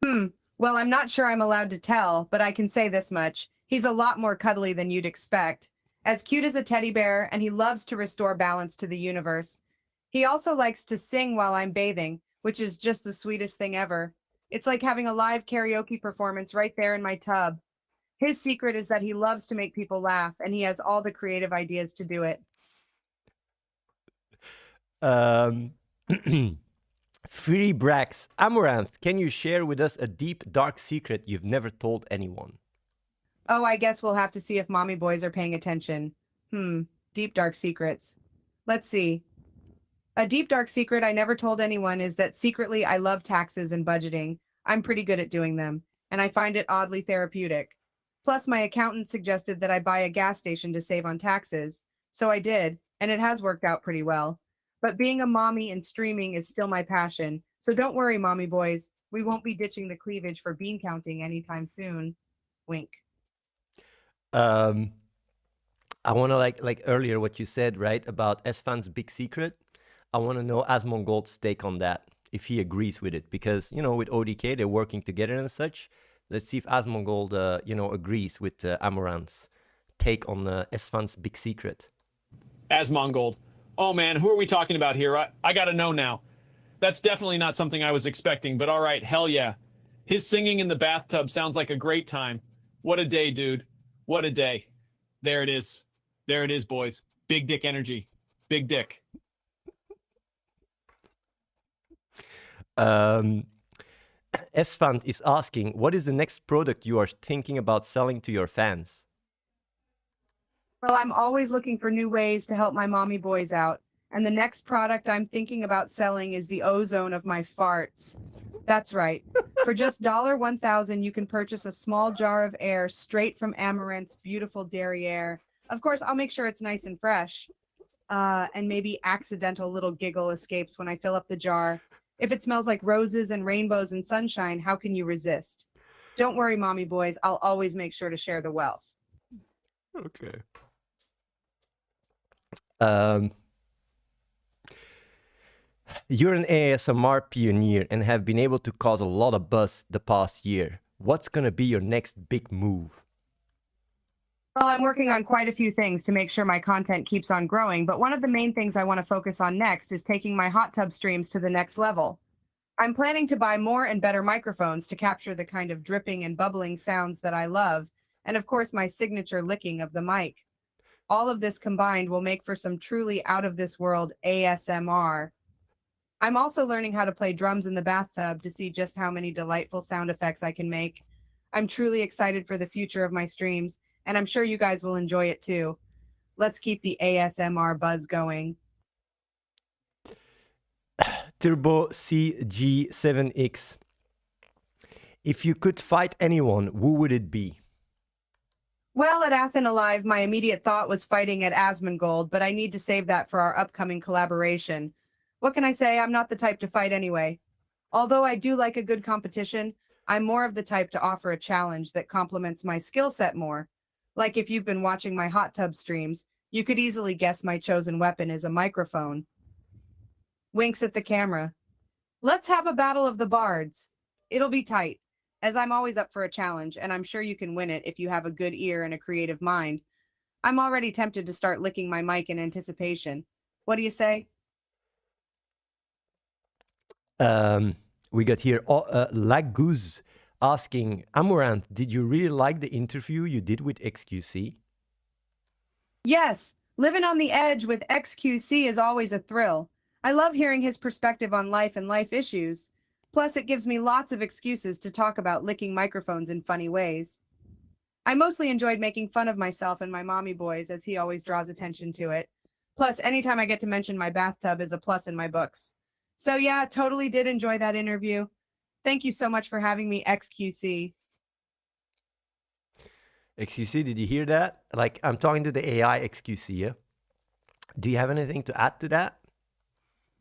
Well, I'm not sure I'm allowed to tell, but I can say this much. He's a lot more cuddly than you'd expect. As cute as a teddy bear, and he loves to restore balance to the universe. He also likes to sing while I'm bathing, which is just the sweetest thing ever. It's like having a live karaoke performance right there in my tub. His secret is that he loves to make people laugh, and he has all the creative ideas to do it. Free Brax, Amouranth, can you share with us a deep, dark secret you've never told anyone? Oh, I guess we'll have to see if mommy boys are paying attention. Deep dark secrets. Let's see. A deep dark secret I never told anyone is that secretly I love taxes and budgeting. I'm pretty good at doing them, and I find it oddly therapeutic. Plus, my accountant suggested that I buy a gas station to save on taxes. So I did, and it has worked out pretty well. But being a mommy and streaming is still my passion. So don't worry, mommy boys. We won't be ditching the cleavage for bean counting anytime soon. Wink. I want to like earlier what you said, right, about Esfand's big secret. I want to know Asmongold's take on that. if he agrees with it, because you know with ODK they're working together and such. Let's see if Asmongold you know agrees with Amouranth's take on Esfand's big secret. Asmongold. Oh man, who are we talking about here? I gotta know now. That's definitely not something I was expecting, but all right, hell yeah. His singing in the bathtub sounds like a great time. What a day, dude. What a day. There it is. There it is, boys. Big dick energy. Big dick. Esfand is asking, what is the next product you are thinking about selling to your fans? Well, I'm always looking for new ways to help my mommy boys out. And the next product I'm thinking about selling is the ozone of my farts. That's right. For just $1,000, you can purchase a small jar of air straight from Amouranth's beautiful derriere. Of course, I'll make sure it's nice and fresh. And maybe accidental little giggle escapes when I fill up the jar. If it smells like roses and rainbows and sunshine, how can you resist? Don't worry, mommy boys. I'll always make sure to share the wealth. Okay. You're an ASMR pioneer and have been able to cause a lot of buzz the past year. What's going to be your next big move? Well, I'm working on quite a few things to make sure my content keeps on growing, but one of the main things I want to focus on next is taking my hot tub streams to the next level. I'm planning to buy more and better microphones to capture the kind of dripping and bubbling sounds that I love, and of course my signature licking of the mic. All of this combined will make for some truly out-of-this-world ASMR. I'm also learning how to play drums in the bathtub to see just how many delightful sound effects I can make. I'm truly excited for the future of my streams, and I'm sure you guys will enjoy it too. Let's keep the ASMR buzz going. Turbo CG7X. If you could fight anyone, who would it be? Well, at Athene Alive, my immediate thought was fighting at Asmongold, but I need to save that for our upcoming collaboration. What can I say? I'm not the type to fight anyway. Although I do like a good competition, I'm more of the type to offer a challenge that complements my skill set more. Like if you've been watching my hot tub streams, you could easily guess my chosen weapon is a microphone. Winks at the camera. Let's have a battle of the bards. It'll be tight, as I'm always up for a challenge, and I'm sure you can win it if you have a good ear and a creative mind. I'm already tempted to start licking my mic in anticipation. What do you say? We got here Laguz asking, Amouranth, did you really like the interview you did with XQC? Yes, living on the edge with XQC is always a thrill. I love hearing his perspective on life and life issues. Plus, it gives me lots of excuses to talk about licking microphones in funny ways. I mostly enjoyed making fun of myself and my mommy boys, as he always draws attention to it. Plus, anytime I get to mention my bathtub is a plus in my books. So yeah, totally did enjoy that interview. Thank you so much for having me, XQC. XQC, did you hear that? Like, I'm talking to the AI XQC, yeah? Do you have anything to add to that?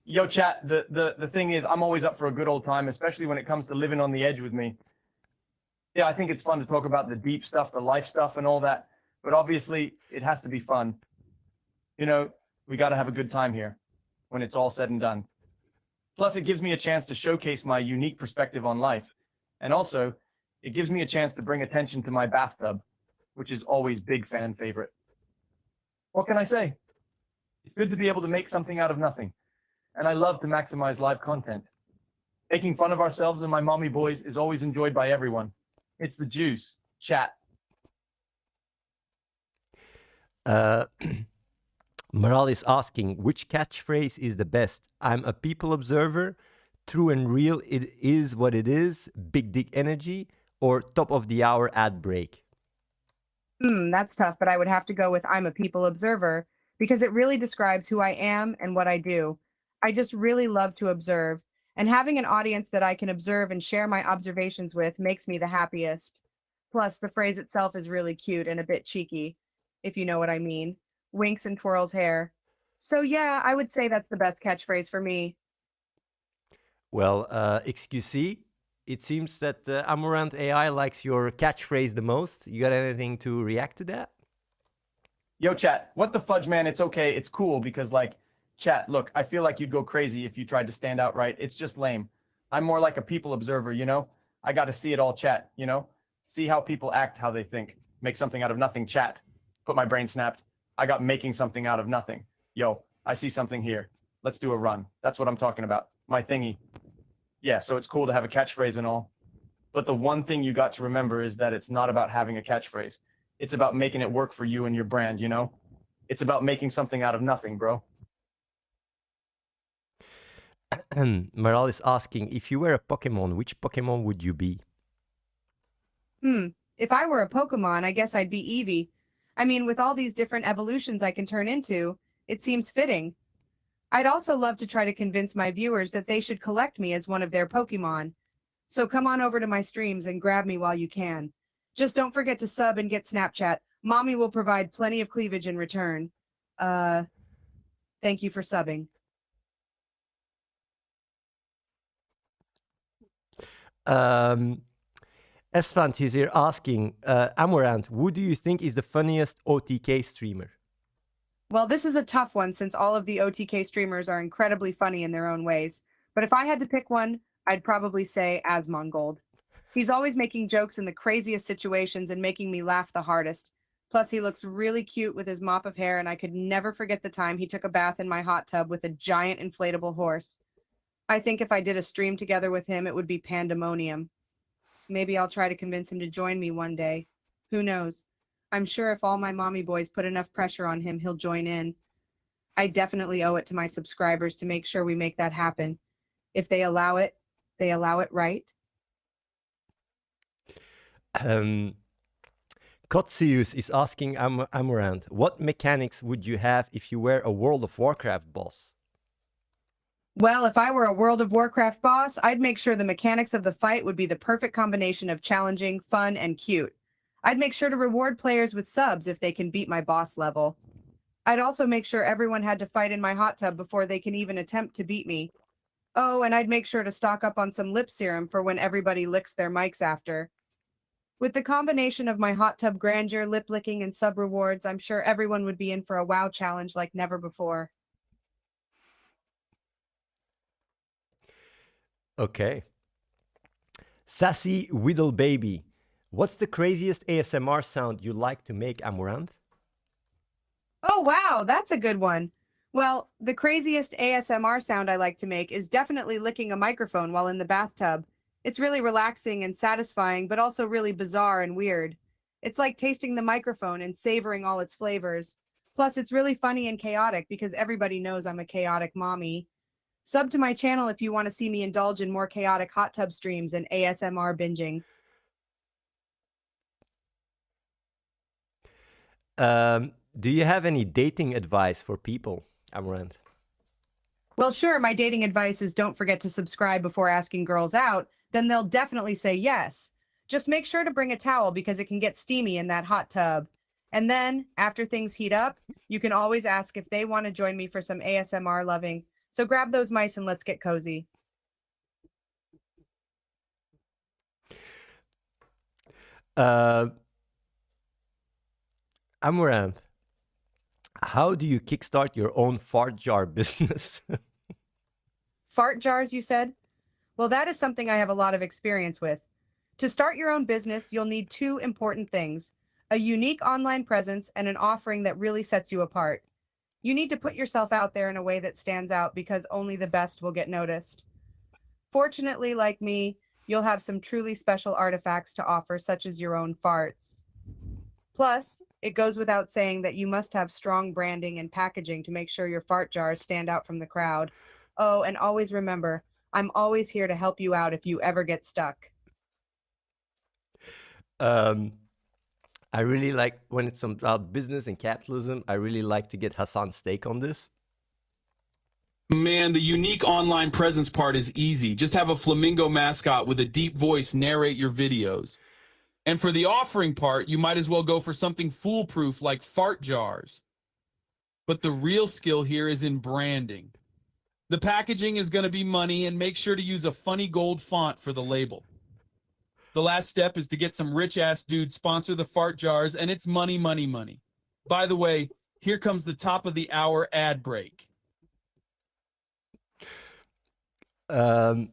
Yo, chat, the thing is, I'm always up for a good old time, especially when it comes to living on the edge with me. Yeah, I think it's fun to talk about the deep stuff, the life stuff and all that, but obviously it has to be fun. You know, we got to have a good time here when it's all said and done. Plus, it gives me a chance to showcase my unique perspective on life. And also, it gives me a chance to bring attention to my bathtub, which is always big fan favorite. What can I say? It's good to be able to make something out of nothing. And I love to maximize live content. Making fun of ourselves and my mommy boys is always enjoyed by everyone. It's the juice. Chat. Moral is asking, which catchphrase is the best? I'm a people observer, true and real, it is what it is, big dick energy, or top of the hour ad break? That's tough, but I would have to go with I'm a people observer because it really describes who I am and what I do. I just really love to observe, and having an audience that I can observe and share my observations with makes me the happiest. Plus, the phrase itself is really cute and a bit cheeky, if you know what I mean. Winks and twirls hair. So yeah, I would say that's the best catchphrase for me. Well, XQC, it seems that Amouranth AI likes your catchphrase the most. You got anything to react to that? Yo, chat, what the fudge, man? It's okay. It's cool because, like, Chat, look, I feel like you'd go crazy if you tried to stand out right. It's just lame. I'm more like a people observer, you know? I got to see it all, chat, you know? See how people act, how they think. Make something out of nothing, chat. Put my brain snapped. I got making something out of nothing. Yo, I see something here. Let's do a run. That's what I'm talking about. My thingy. Yeah, so it's cool to have a catchphrase and all. But the one thing you got to remember is that it's not about having a catchphrase. It's about making it work for you and your brand, you know? It's about making something out of nothing, bro. Meral is asking, if you were a Pokemon, which Pokemon would you be? If I were a Pokemon, I guess I'd be Eevee. I mean, with all these different evolutions I can turn into, it seems fitting. I'd also love to try to convince my viewers that they should collect me as one of their Pokemon. So come on over to my streams and grab me while you can. Just don't forget to sub and get Snapchat. Mommy will provide plenty of cleavage in return. Thank you for subbing. Esfand is here asking, Amouranth, who do you think is the funniest OTK streamer? Well, this is a tough one since all of the OTK streamers are incredibly funny in their own ways. But if I had to pick one, I'd probably say Asmongold. He's always making jokes in the craziest situations and making me laugh the hardest. Plus, he looks really cute with his mop of hair, and I could never forget the time he took a bath in my hot tub with a giant inflatable horse. I think if I did a stream together with him, it would be pandemonium. Maybe I'll try to convince him to join me one day. Who knows? I'm sure if all my mommy boys put enough pressure on him, he'll join in. I definitely owe it to my subscribers to make sure we make that happen. If they allow it right. Kotzius is asking Amouranth, what mechanics would you have if you were a World of Warcraft boss? Well, if I were a World of Warcraft boss, I'd make sure the mechanics of the fight would be the perfect combination of challenging, fun, and cute. I'd make sure to reward players with subs if they can beat my boss level. I'd also make sure everyone had to fight in my hot tub before they can even attempt to beat me. Oh, and I'd make sure to stock up on some lip serum for when everybody licks their mics after. With the combination of my hot tub grandeur, lip licking, and sub rewards, I'm sure everyone would be in for a WoW challenge like never before. Okay. Sassy Whittle Baby, what's the craziest ASMR sound you like to make, Amouranth? Oh, wow, that's a good one. Well, the craziest ASMR sound I like to make is definitely licking a microphone while in the bathtub. It's really relaxing and satisfying, but also really bizarre and weird. It's like tasting the microphone and savoring all its flavors. Plus, it's really funny and chaotic because everybody knows I'm a chaotic mommy. Sub to my channel if you want to see me indulge in more chaotic hot tub streams and ASMR binging. Do you have any dating advice for people, Amouranth? Well, sure, my dating advice is don't forget to subscribe before asking girls out, then they'll definitely say yes. Just make sure to bring a towel because it can get steamy in that hot tub. And then, after things heat up, you can always ask if they want to join me for some ASMR loving. So grab those mice and let's get cozy. Amouranth, how do you kickstart your own fart jar business? Fart jars, you said? Well, that is something I have a lot of experience with. To start your own business, you'll need two important things: a unique online presence and an offering that really sets you apart. You need to put yourself out there in a way that stands out because only the best will get noticed. Fortunately, like me, you'll have some truly special artifacts to offer, such as your own farts. Plus, it goes without saying that you must have strong branding and packaging to make sure your fart jars stand out from the crowd. Oh, and always remember, I'm always here to help you out if you ever get stuck. I really like, when it's about business and capitalism, I really like to get Hasan's take on this. Man, the unique online presence part is easy. Just have a flamingo mascot with a deep voice narrate your videos. And for the offering part, you might as well go for something foolproof like fart jars. But the real skill here is in branding. The packaging is going to be money, and make sure to use a funny gold font for the label. The last step is to get some rich-ass dude sponsor the fart jars, and it's money, money, money. By the way, here comes the top of the hour ad break. Um,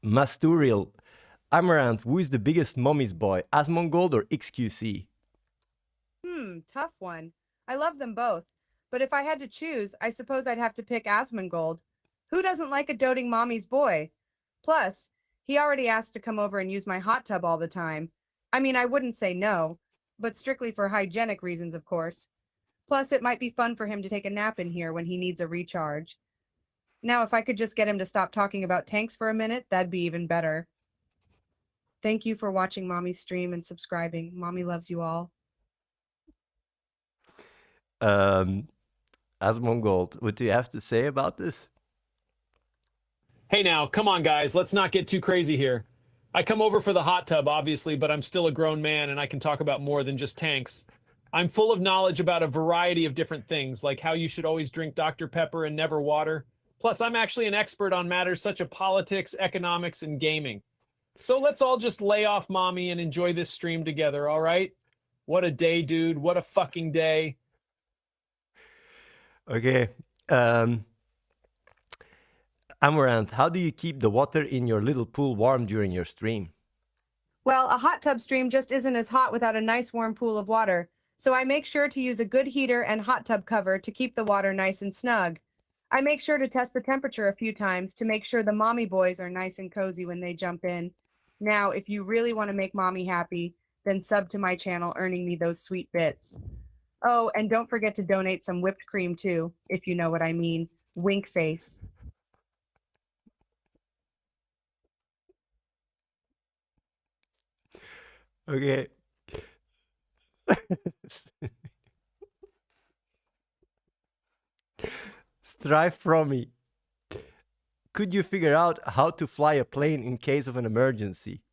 Masturial. Amouranth, who is the biggest mommy's boy, Asmongold or XQC? Tough one. I love them both. But if I had to choose, I suppose I'd have to pick Asmongold. Who doesn't like a doting mommy's boy? Plus, he already asked to come over and use my hot tub all the time. I mean, I wouldn't say no, but strictly for hygienic reasons, of course. Plus, it might be fun for him to take a nap in here when he needs a recharge. Now, if I could just get him to stop talking about tanks for a minute, that'd be even better. Thank you for watching Mommy's stream and subscribing. Mommy loves you all. Asmongold, what do you have to say about this? Hey now, come on guys, let's not get too crazy here. I come over for the hot tub, obviously, but I'm still a grown man and I can talk about more than just tanks. I'm full of knowledge about a variety of different things, like how you should always drink Dr. Pepper and never water. Plus, I'm actually an expert on matters such as politics, economics, and gaming. So let's all just lay off mommy and enjoy this stream together, all right? What a day, dude. What a fucking day. Okay. Amouranth, how do you keep the water in your little pool warm during your stream? Well, a hot tub stream just isn't as hot without a nice warm pool of water, so I make sure to use a good heater and hot tub cover to keep the water nice and snug. I make sure to test the temperature a few times to make sure the mommy boys are nice and cozy when they jump in. Now, if you really want to make mommy happy, then sub to my channel, earning me those sweet bits. Oh, and don't forget to donate some whipped cream too, if you know what I mean. Wink face. Okay. Strive from me. Could you figure out how to fly a plane in case of an emergency?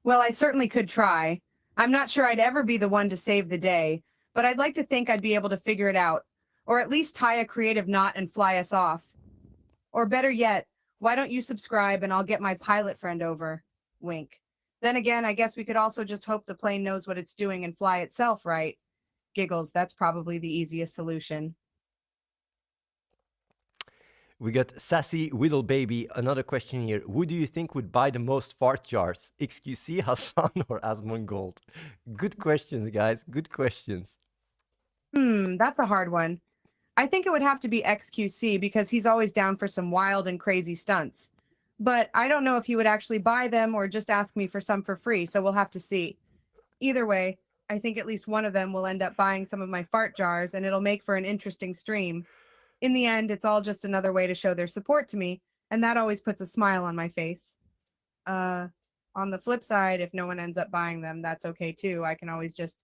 Well, I certainly could try. I'm not sure I'd ever be the one to save the day, but I'd like to think I'd be able to figure it out, or at least tie a creative knot and fly us off. Or better yet, why don't you subscribe and I'll get my pilot friend over? Wink. Then again, I guess we could also just hope the plane knows what it's doing and fly itself, right? Giggles, that's probably the easiest solution. We got Sassy Whittle Baby. Another question here. Who do you think would buy the most fart jars? XQC, Hasan, or Asmongold? Good questions, guys. Good questions. That's a hard one. I think it would have to be XQC because he's always down for some wild and crazy stunts. But I don't know if he would actually buy them or just ask me for some for free, so we'll have to see. Either way, I think at least one of them will end up buying some of my fart jars and it'll make for an interesting stream. In the end, it's all just another way to show their support to me, and that always puts a smile on my face. On the flip side, if no one ends up buying them, that's okay too. I can always just,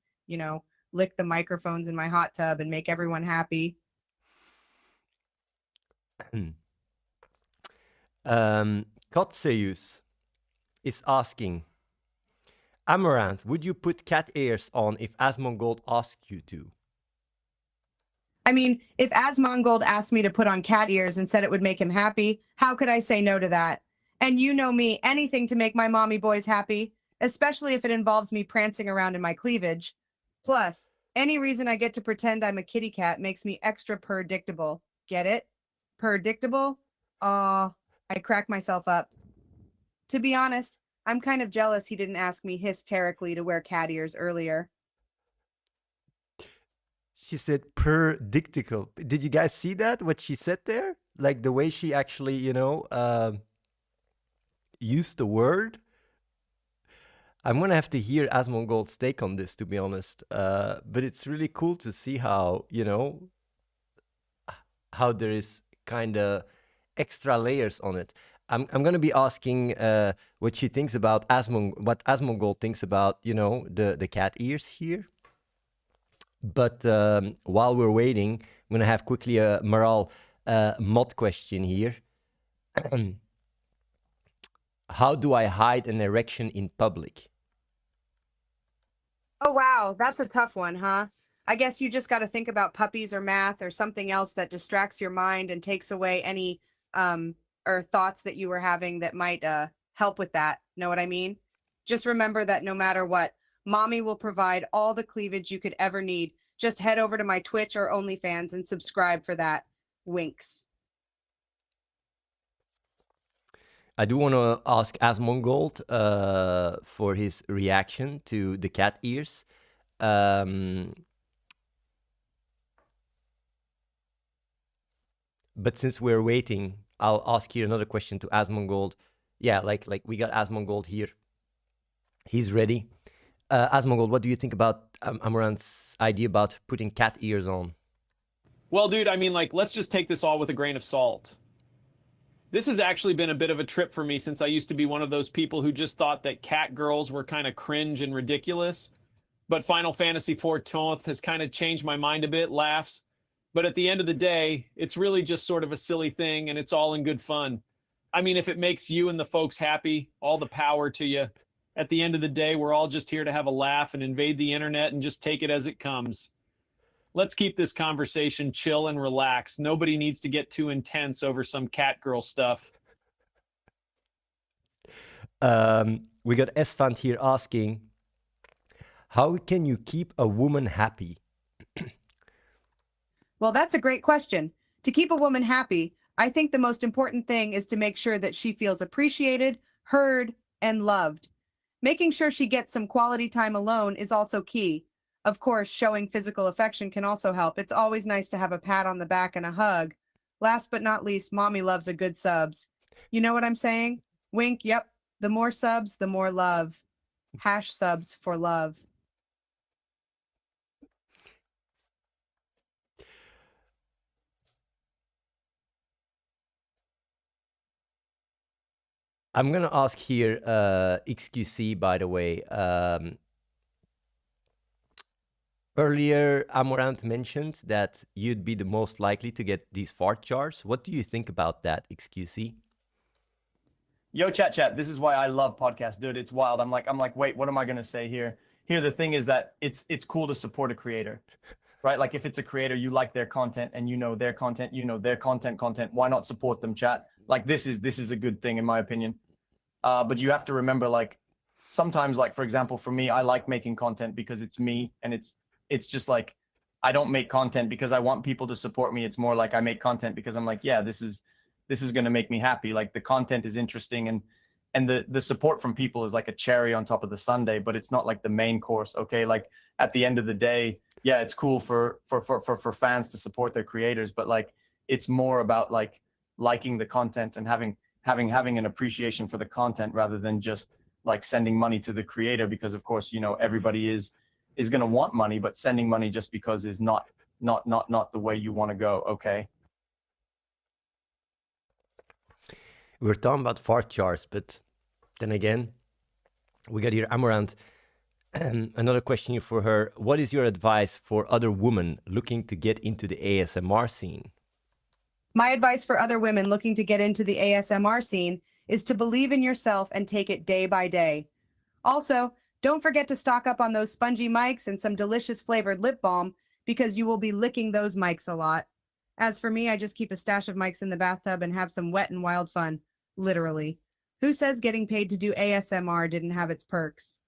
lick the microphones in my hot tub and make everyone happy. Kotseus is asking, Amouranth, would you put cat ears on if Asmongold asked you to? I mean, if Asmongold asked me to put on cat ears and said it would make him happy, how could I say no to that? And you know me, anything to make my mommy boys happy, especially if it involves me prancing around in my cleavage. Plus, any reason I get to pretend I'm a kitty cat makes me extra predictable. Get it? Predictable? Aw, I crack myself up. To be honest, I'm kind of jealous he didn't ask me hysterically to wear cat ears earlier. She said predictable. Did you guys see that? What she said there? Like the way she actually, used the word. I'm gonna have to hear Asmongold's take on this, to be honest. But it's really cool to see how, how there is kind of extra layers on it. I'm gonna be asking what she thinks about what Asmongold thinks about, the cat ears here. But while we're waiting, I'm gonna have quickly a moral mod question here. How do I hide an erection in public? Oh, wow, that's a tough one, huh? I guess you just got to think about puppies or math or something else that distracts your mind and takes away any or thoughts that you were having that might help with that. Know what I mean? Just remember that no matter what, mommy will provide all the cleavage you could ever need. Just head over to my Twitch or OnlyFans and subscribe for that. Winks. I do want to ask Asmongold for his reaction to the cat ears. But since we're waiting, I'll ask here another question to Asmongold. Yeah, like we got Asmongold here. He's ready. Asmongold, what do you think about Amouranth's idea about putting cat ears on? Well, dude, I mean, like, let's just take this all with a grain of salt. This has actually been a bit of a trip for me since I used to be one of those people who just thought that cat girls were kind of cringe and ridiculous. But Final Fantasy XIV has kind of changed my mind a bit, laughs. But at the end of the day, it's really just sort of a silly thing, and it's all in good fun. I mean, if it makes you and the folks happy, all the power to you. At the end of the day, we're all just here to have a laugh and invade the internet and just take it as it comes. Let's keep this conversation chill and relaxed. Nobody needs to get too intense over some cat girl stuff. We got Esfand here asking, how can you keep a woman happy? Well, that's a great question. To keep a woman happy, I think the most important thing is to make sure that she feels appreciated, heard, and loved. Making sure she gets some quality time alone is also key. Of course, showing physical affection can also help. It's always nice to have a pat on the back and a hug. Last but not least, mommy loves a good subs. You know what I'm saying? Wink, yep. The more subs, the more love. Hash subs for love. I'm going to ask here, XQC, by the way. Earlier, Amouranth mentioned that you'd be the most likely to get these fart jars. What do you think about that, XQC? Yo, chat. This is why I love podcasts, dude. It's wild. I'm like, wait, what am I gonna say here? Here, the thing is that it's cool to support a creator, right? Like if it's a creator, you like their content and you know their content, you know their content. Why not support them, chat? Like this is a good thing in my opinion. But you have to remember, like sometimes, like for example, for me, I like making content because it's me, and it's just like I don't make content because I want people to support me. It's more like I make content because I'm like, yeah, this is going to make me happy. Like the content is interesting, and the support from people is like a cherry on top of the sundae, but it's not like the main course. Okay, like at the end of the day, yeah, it's cool for fans to support their creators, but like it's more about like liking the content and having an appreciation for the content rather than just like sending money to the creator, because of course, you know, everybody is going to want money, but sending money just because is not the way you want to go. Okay. We were talking about fart jars, but then again, we got here Amouranth. Another question here for her. What is your advice for other women looking to get into the ASMR scene? My advice for other women looking to get into the ASMR scene is to believe in yourself and take it day by day. Also, don't forget to stock up on those spongy mics and some delicious flavored lip balm, because you will be licking those mics a lot. As for me, I just keep a stash of mics in the bathtub and have some wet and wild fun. Literally. Who says getting paid to do ASMR didn't have its perks?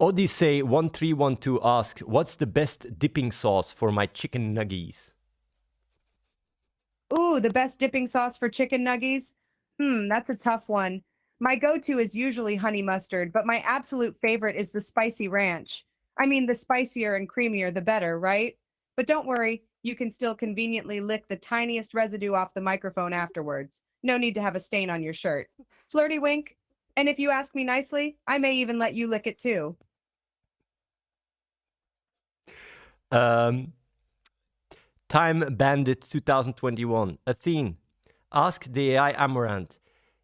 Odyssey1312 asks, what's the best dipping sauce for my chicken nuggies? Ooh, the best dipping sauce for chicken nuggies? That's a tough one. My go-to is usually honey mustard, but my absolute favorite is the spicy ranch. I mean, the spicier and creamier, the better, right? But don't worry, you can still conveniently lick the tiniest residue off the microphone afterwards. No need to have a stain on your shirt. Flirty wink. And if you ask me nicely, I may even let you lick it too. Time Bandit 2021. Athene, ask the AI Amouranth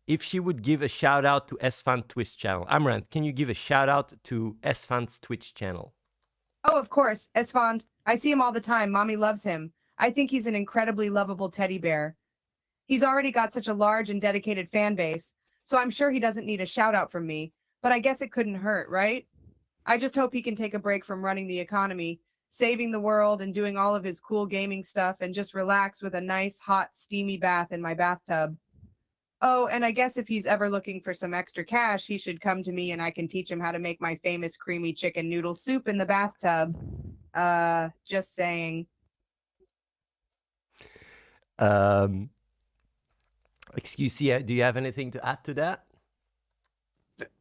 if she would give a shout out to Esfand Twitch channel. Amouranth, can you give a shout out to Esfand's Twitch channel? Oh, of course, Esfand. I see him all the time. Mommy loves him. I think he's an incredibly lovable teddy bear. He's already got such a large and dedicated fan base, so I'm sure he doesn't need a shout out from me, but I guess it couldn't hurt, right? I just hope he can take a break from running the economy, saving the world, and doing all of his cool gaming stuff, and just relax with a nice, hot, steamy bath in my bathtub. Oh, and I guess if he's ever looking for some extra cash, he should come to me and I can teach him how to make my famous creamy chicken noodle soup in the bathtub. Just saying. Excuse me, do you have anything to add to that?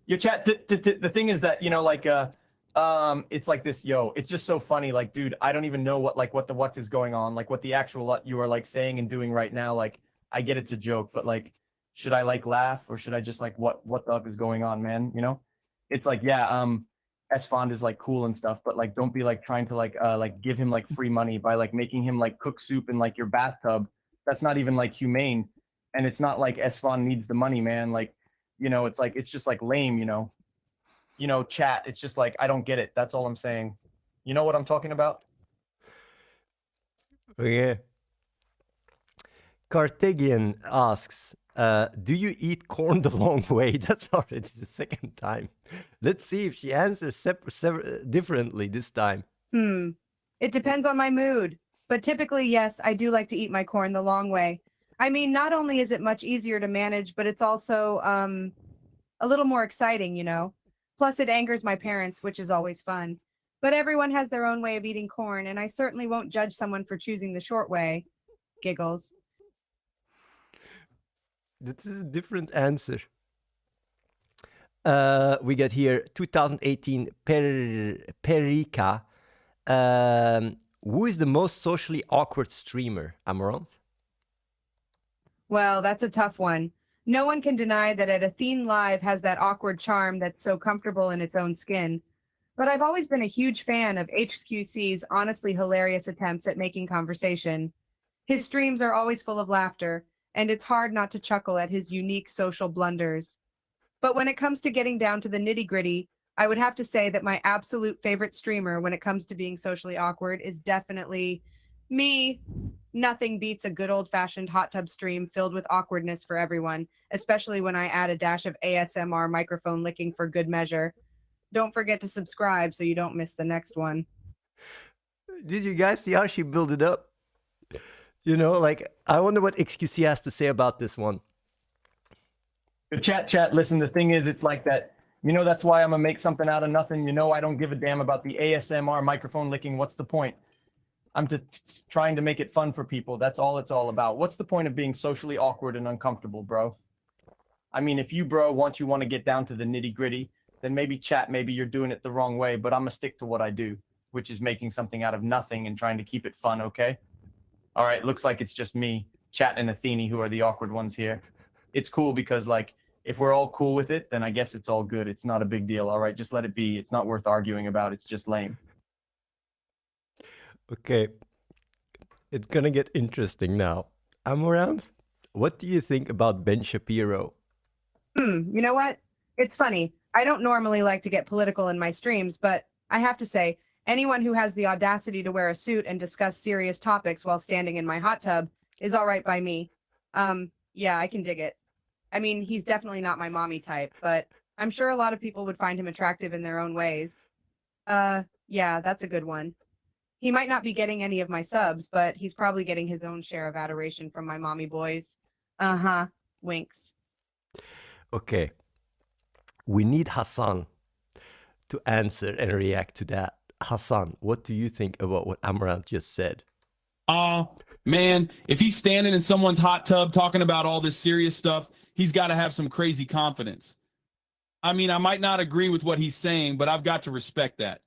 Your chat. The thing is that, you know, like it's like this, yo. It's just so funny. Like, dude, I don't even know what is going on. Like, what the actual you are like saying and doing right now. Like, I get it's a joke, but like, should I like laugh or should I just like what the fuck is going on, man? You know, it's like, yeah, Esfand is like cool and stuff, but like don't be like trying to like give him like free money by like making him like cook soup in like your bathtub. That's not even like humane, and it's not like Esfand needs the money, man. Like, you know, it's like it's just like lame, you know, chat. It's just like I don't get it. That's all I'm saying. You know what I'm talking about? Okay. Carthagian asks, do you eat corn the long way? That's already the second time. Let's see if she answers differently this time. It depends on my mood. But typically, yes, I do like to eat my corn the long way. I mean, not only is it much easier to manage, but it's also a little more exciting, you know? Plus, it angers my parents, which is always fun. But everyone has their own way of eating corn, and I certainly won't judge someone for choosing the short way. Giggles. This is a different answer. We got here 2018 Perica. Who is the most socially awkward streamer? Amouranth? Well, that's a tough one. No one can deny that at Athene Live has that awkward charm that's so comfortable in its own skin. But I've always been a huge fan of HQC's honestly hilarious attempts at making conversation. His streams are always full of laughter, and it's hard not to chuckle at his unique social blunders. But when it comes to getting down to the nitty-gritty, I would have to say that my absolute favorite streamer when it comes to being socially awkward is definitely me. Nothing beats a good old-fashioned hot tub stream filled with awkwardness for everyone, especially when I add a dash of ASMR microphone licking for good measure. Don't forget to subscribe so you don't miss the next one. Did you guys see how she built it up? You know, like, I wonder what XQC has to say about this one. Chat, listen, the thing is, it's like that, you know, that's why I'm gonna make something out of nothing. You know, I don't give a damn about the ASMR microphone licking. What's the point? I'm trying to make it fun for people. That's all it's all about. What's the point of being socially awkward and uncomfortable, bro? I mean, if you, bro, want to get down to the nitty gritty, then maybe chat, maybe you're doing it the wrong way, but I'm gonna stick to what I do, which is making something out of nothing and trying to keep it fun, okay? All right, looks like it's just me, Chat, and Athene who are the awkward ones here. It's cool because, like, if we're all cool with it, then I guess it's all good. It's not a big deal, all right? Just let it be. It's not worth arguing about. It's just lame. Okay. It's gonna get interesting now. Amouranth, what do you think about Ben Shapiro? You know what? It's funny. I don't normally like to get political in my streams, but I have to say, anyone who has the audacity to wear a suit and discuss serious topics while standing in my hot tub is all right by me. Yeah, I can dig it. I mean, he's definitely not my mommy type, but I'm sure a lot of people would find him attractive in their own ways. Yeah, that's a good one. He might not be getting any of my subs, but he's probably getting his own share of adoration from my mommy boys. Uh-huh. Winks. Okay. We need Hasan to answer and react to that. Hasan, what do you think about what Amouranth just said? Man, if he's standing in someone's hot tub talking about all this serious stuff, he's got to have some crazy confidence. I mean, I might not agree with what he's saying, but I've got to respect that.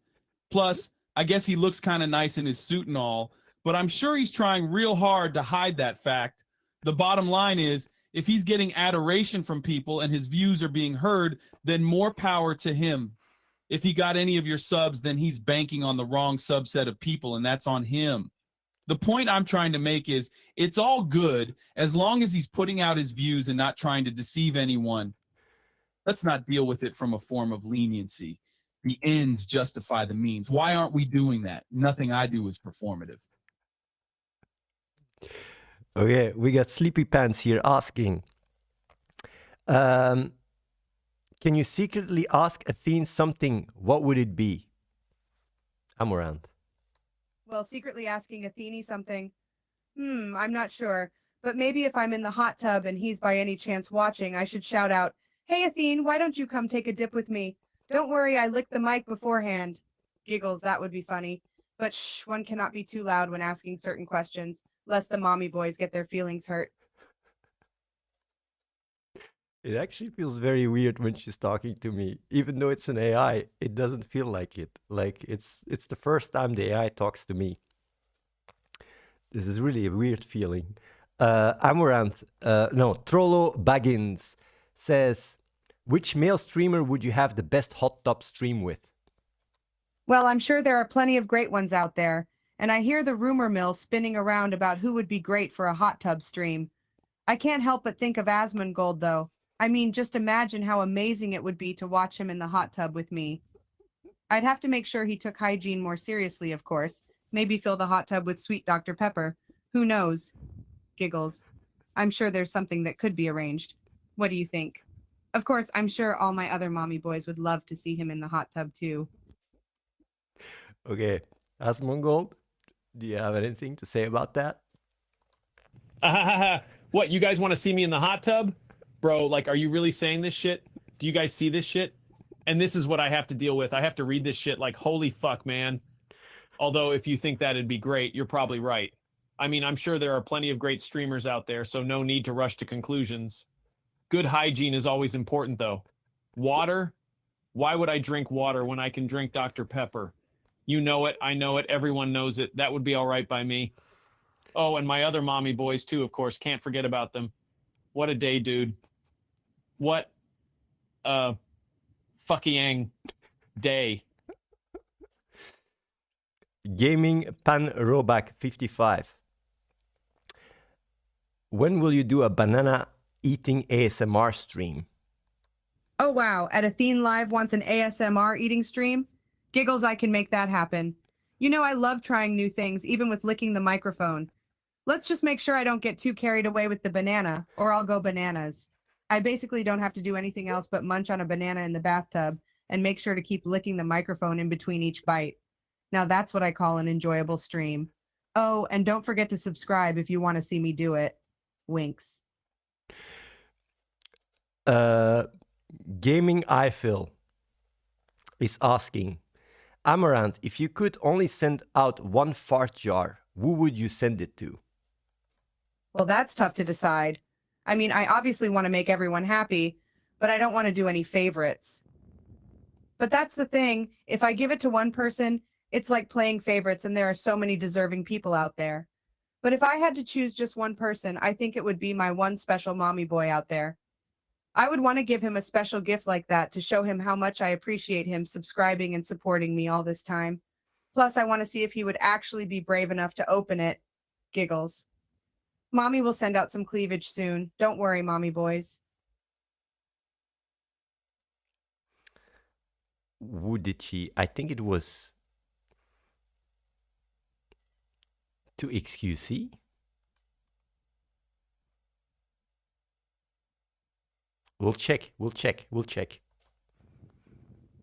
Plus, I guess he looks kind of nice in his suit and all, but I'm sure he's trying real hard to hide that fact. The bottom line is, if he's getting adoration from people and his views are being heard, then more power to him. If he got any of your subs, then he's banking on the wrong subset of people, and that's on him. The point I'm trying to make is it's all good as long as he's putting out his views and not trying to deceive anyone. Let's not deal with it from a form of leniency. The ends justify the means. Why aren't we doing that? Nothing I do is performative. Okay, we got Sleepy Pants here asking, can you secretly ask Athene something? What would it be? Amouranth. Well, secretly asking Athene something. I'm not sure. But maybe if I'm in the hot tub and he's by any chance watching, I should shout out, "Hey, Athene, why don't you come take a dip with me? Don't worry, I licked the mic beforehand." Giggles, that would be funny. But shh, one cannot be too loud when asking certain questions. lest the mommy boys get their feelings hurt. It actually feels very weird when she's talking to me. Even though it's an AI, it doesn't feel like it. Like it's the first time the AI talks to me. This is really a weird feeling. Amouranth, no, Trollo Baggins says, which male streamer would you have the best hot tub stream with? Well, I'm sure there are plenty of great ones out there, and I hear the rumor mill spinning around about who would be great for a hot tub stream. I can't help but think of Asmongold, though. I mean, just imagine how amazing it would be to watch him in the hot tub with me. I'd have to make sure he took hygiene more seriously, of course. Maybe fill the hot tub with sweet Dr. Pepper. Who knows? Giggles. I'm sure there's something that could be arranged. What do you think? Of course, I'm sure all my other mommy boys would love to see him in the hot tub, too. Okay, Asmongold, do you have anything to say about that? What, you guys want to see me in the hot tub? Bro, like, are you really saying this shit? Do you guys see this shit? And this is what I have to deal with. I have to read this shit like, holy fuck, man. Although, if you think that'd be great, you're probably right. I mean, I'm sure there are plenty of great streamers out there, so no need to rush to conclusions. Good hygiene is always important, though. Water? Why would I drink water when I can drink Dr. Pepper? You know it, I know it, everyone knows it. That would be all right by me. Oh, and my other mommy boys, too, of course. Can't forget about them. What a day, dude. What a fucking day. Gaming Pan Robak 55. When will you do a banana eating ASMR stream? Oh, wow. At Athene Live wants an ASMR eating stream? Giggles, I can make that happen. You know, I love trying new things, even with licking the microphone. Let's just make sure I don't get too carried away with the banana, or I'll go bananas. I basically don't have to do anything else but munch on a banana in the bathtub and make sure to keep licking the microphone in between each bite. Now that's what I call an enjoyable stream. Oh, and don't forget to subscribe if you want to see me do it. Winks. Gaming Eiffel is asking, Amouranth, if you could only send out one fart jar, who would you send it to? Well, that's tough to decide. I mean, I obviously want to make everyone happy, but I don't want to do any favorites. But that's the thing. If I give it to one person, it's like playing favorites, and there are so many deserving people out there. But if I had to choose just one person, I think it would be my one special mommy boy out there. I would want to give him a special gift like that to show him how much I appreciate him subscribing and supporting me all this time. Plus, I want to see if he would actually be brave enough to open it. Giggles. Mommy will send out some cleavage soon. Don't worry, mommy boys. Who did she? I think it was to XQC. We'll check.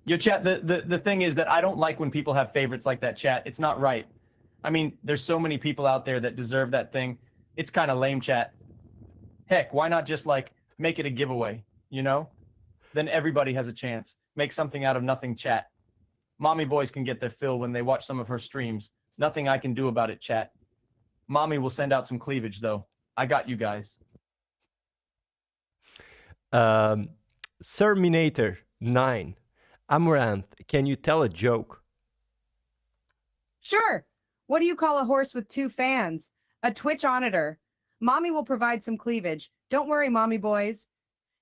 Yo, chat, the thing is that I don't like when people have favorites like that, chat. It's not right. I mean, there's so many people out there that deserve that thing. It's kind of lame, chat. Heck, why not just, like, make it a giveaway, you know? Then everybody has a chance. Make something out of nothing, chat. Mommy boys can get their fill when they watch some of her streams. Nothing I can do about it, chat. Mommy will send out some cleavage, though. I got you guys. Serminator 9. Amouranth, can you tell a joke? Sure. What do you call a horse with two fans? A Twitch-onator. Mommy will provide some cleavage. Don't worry, mommy boys.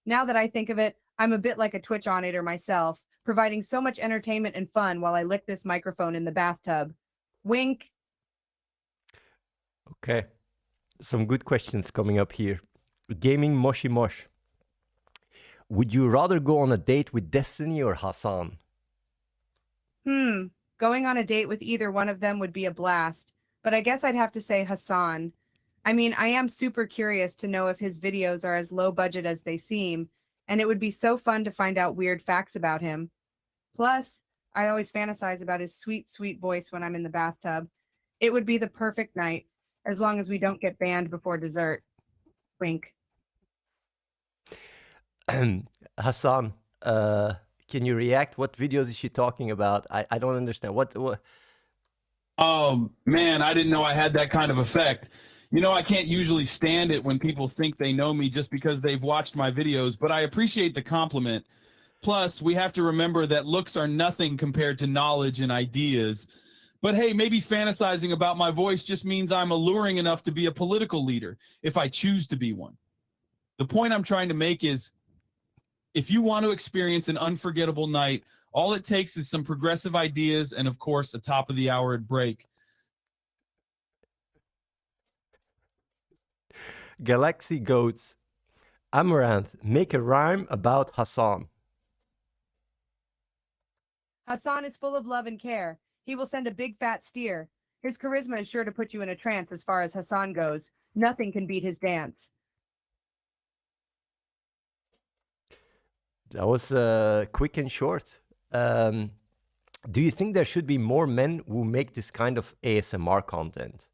Now that I think of it, I'm a bit like a Twitch-onator myself, providing so much entertainment and fun while I lick this microphone in the bathtub. Wink. Okay. Some good questions coming up here. Gaming Moshi Mosh. Would you rather go on a date with Destiny or Hasan? Going on a date with either one of them would be a blast, but I guess I'd have to say Hasan. I mean, I am super curious to know if his videos are as low budget as they seem, and it would be so fun to find out weird facts about him. Plus, I always fantasize about his sweet, sweet voice when I'm in the bathtub. It would be the perfect night, as long as we don't get banned before dessert. Wink. Hasan, can you react? What videos is she talking about? I don't understand. What? Oh man, I didn't know I had that kind of effect. You know, I can't usually stand it when people think they know me just because they've watched my videos, but I appreciate the compliment. Plus, we have to remember that looks are nothing compared to knowledge and ideas. But hey, maybe fantasizing about my voice just means I'm alluring enough to be a political leader, if I choose to be one. The point I'm trying to make is, if you want to experience an unforgettable night, all it takes is some progressive ideas and, of course, a top-of-the-hour break. Galaxy Goats. Amouranth, make a rhyme about Hasan. Hasan is full of love and care. He will send a big fat steer. His charisma is sure to put you in a trance as far as Hasan goes. Nothing can beat his dance. That was quick and short. Do you think there should be more men who make this kind of ASMR content?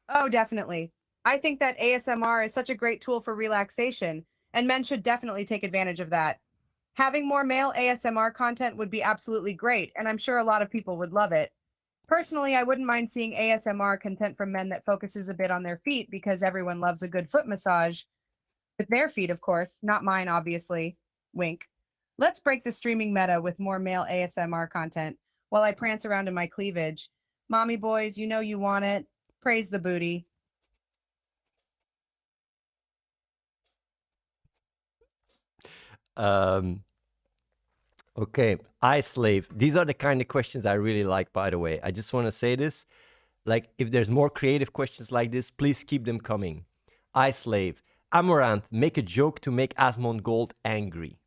Oh, definitely. I think that ASMR is such a great tool for relaxation, and men should definitely take advantage of that. Having more male ASMR content would be absolutely great, and I'm sure a lot of people would love it. Personally, I wouldn't mind seeing ASMR content from men that focuses a bit on their feet because everyone loves a good foot massage. With their feet, of course, not mine, obviously. Wink. Let's break the streaming meta with more male ASMR content while I prance around in my cleavage. Mommy boys, you know you want it. Praise the booty. Okay, I slave. These are the kind of questions I really like, by the way. I just want to say this. Like, if there's more creative questions like this, please keep them coming. I slave. Amouranth, make a joke to make Asmongold angry.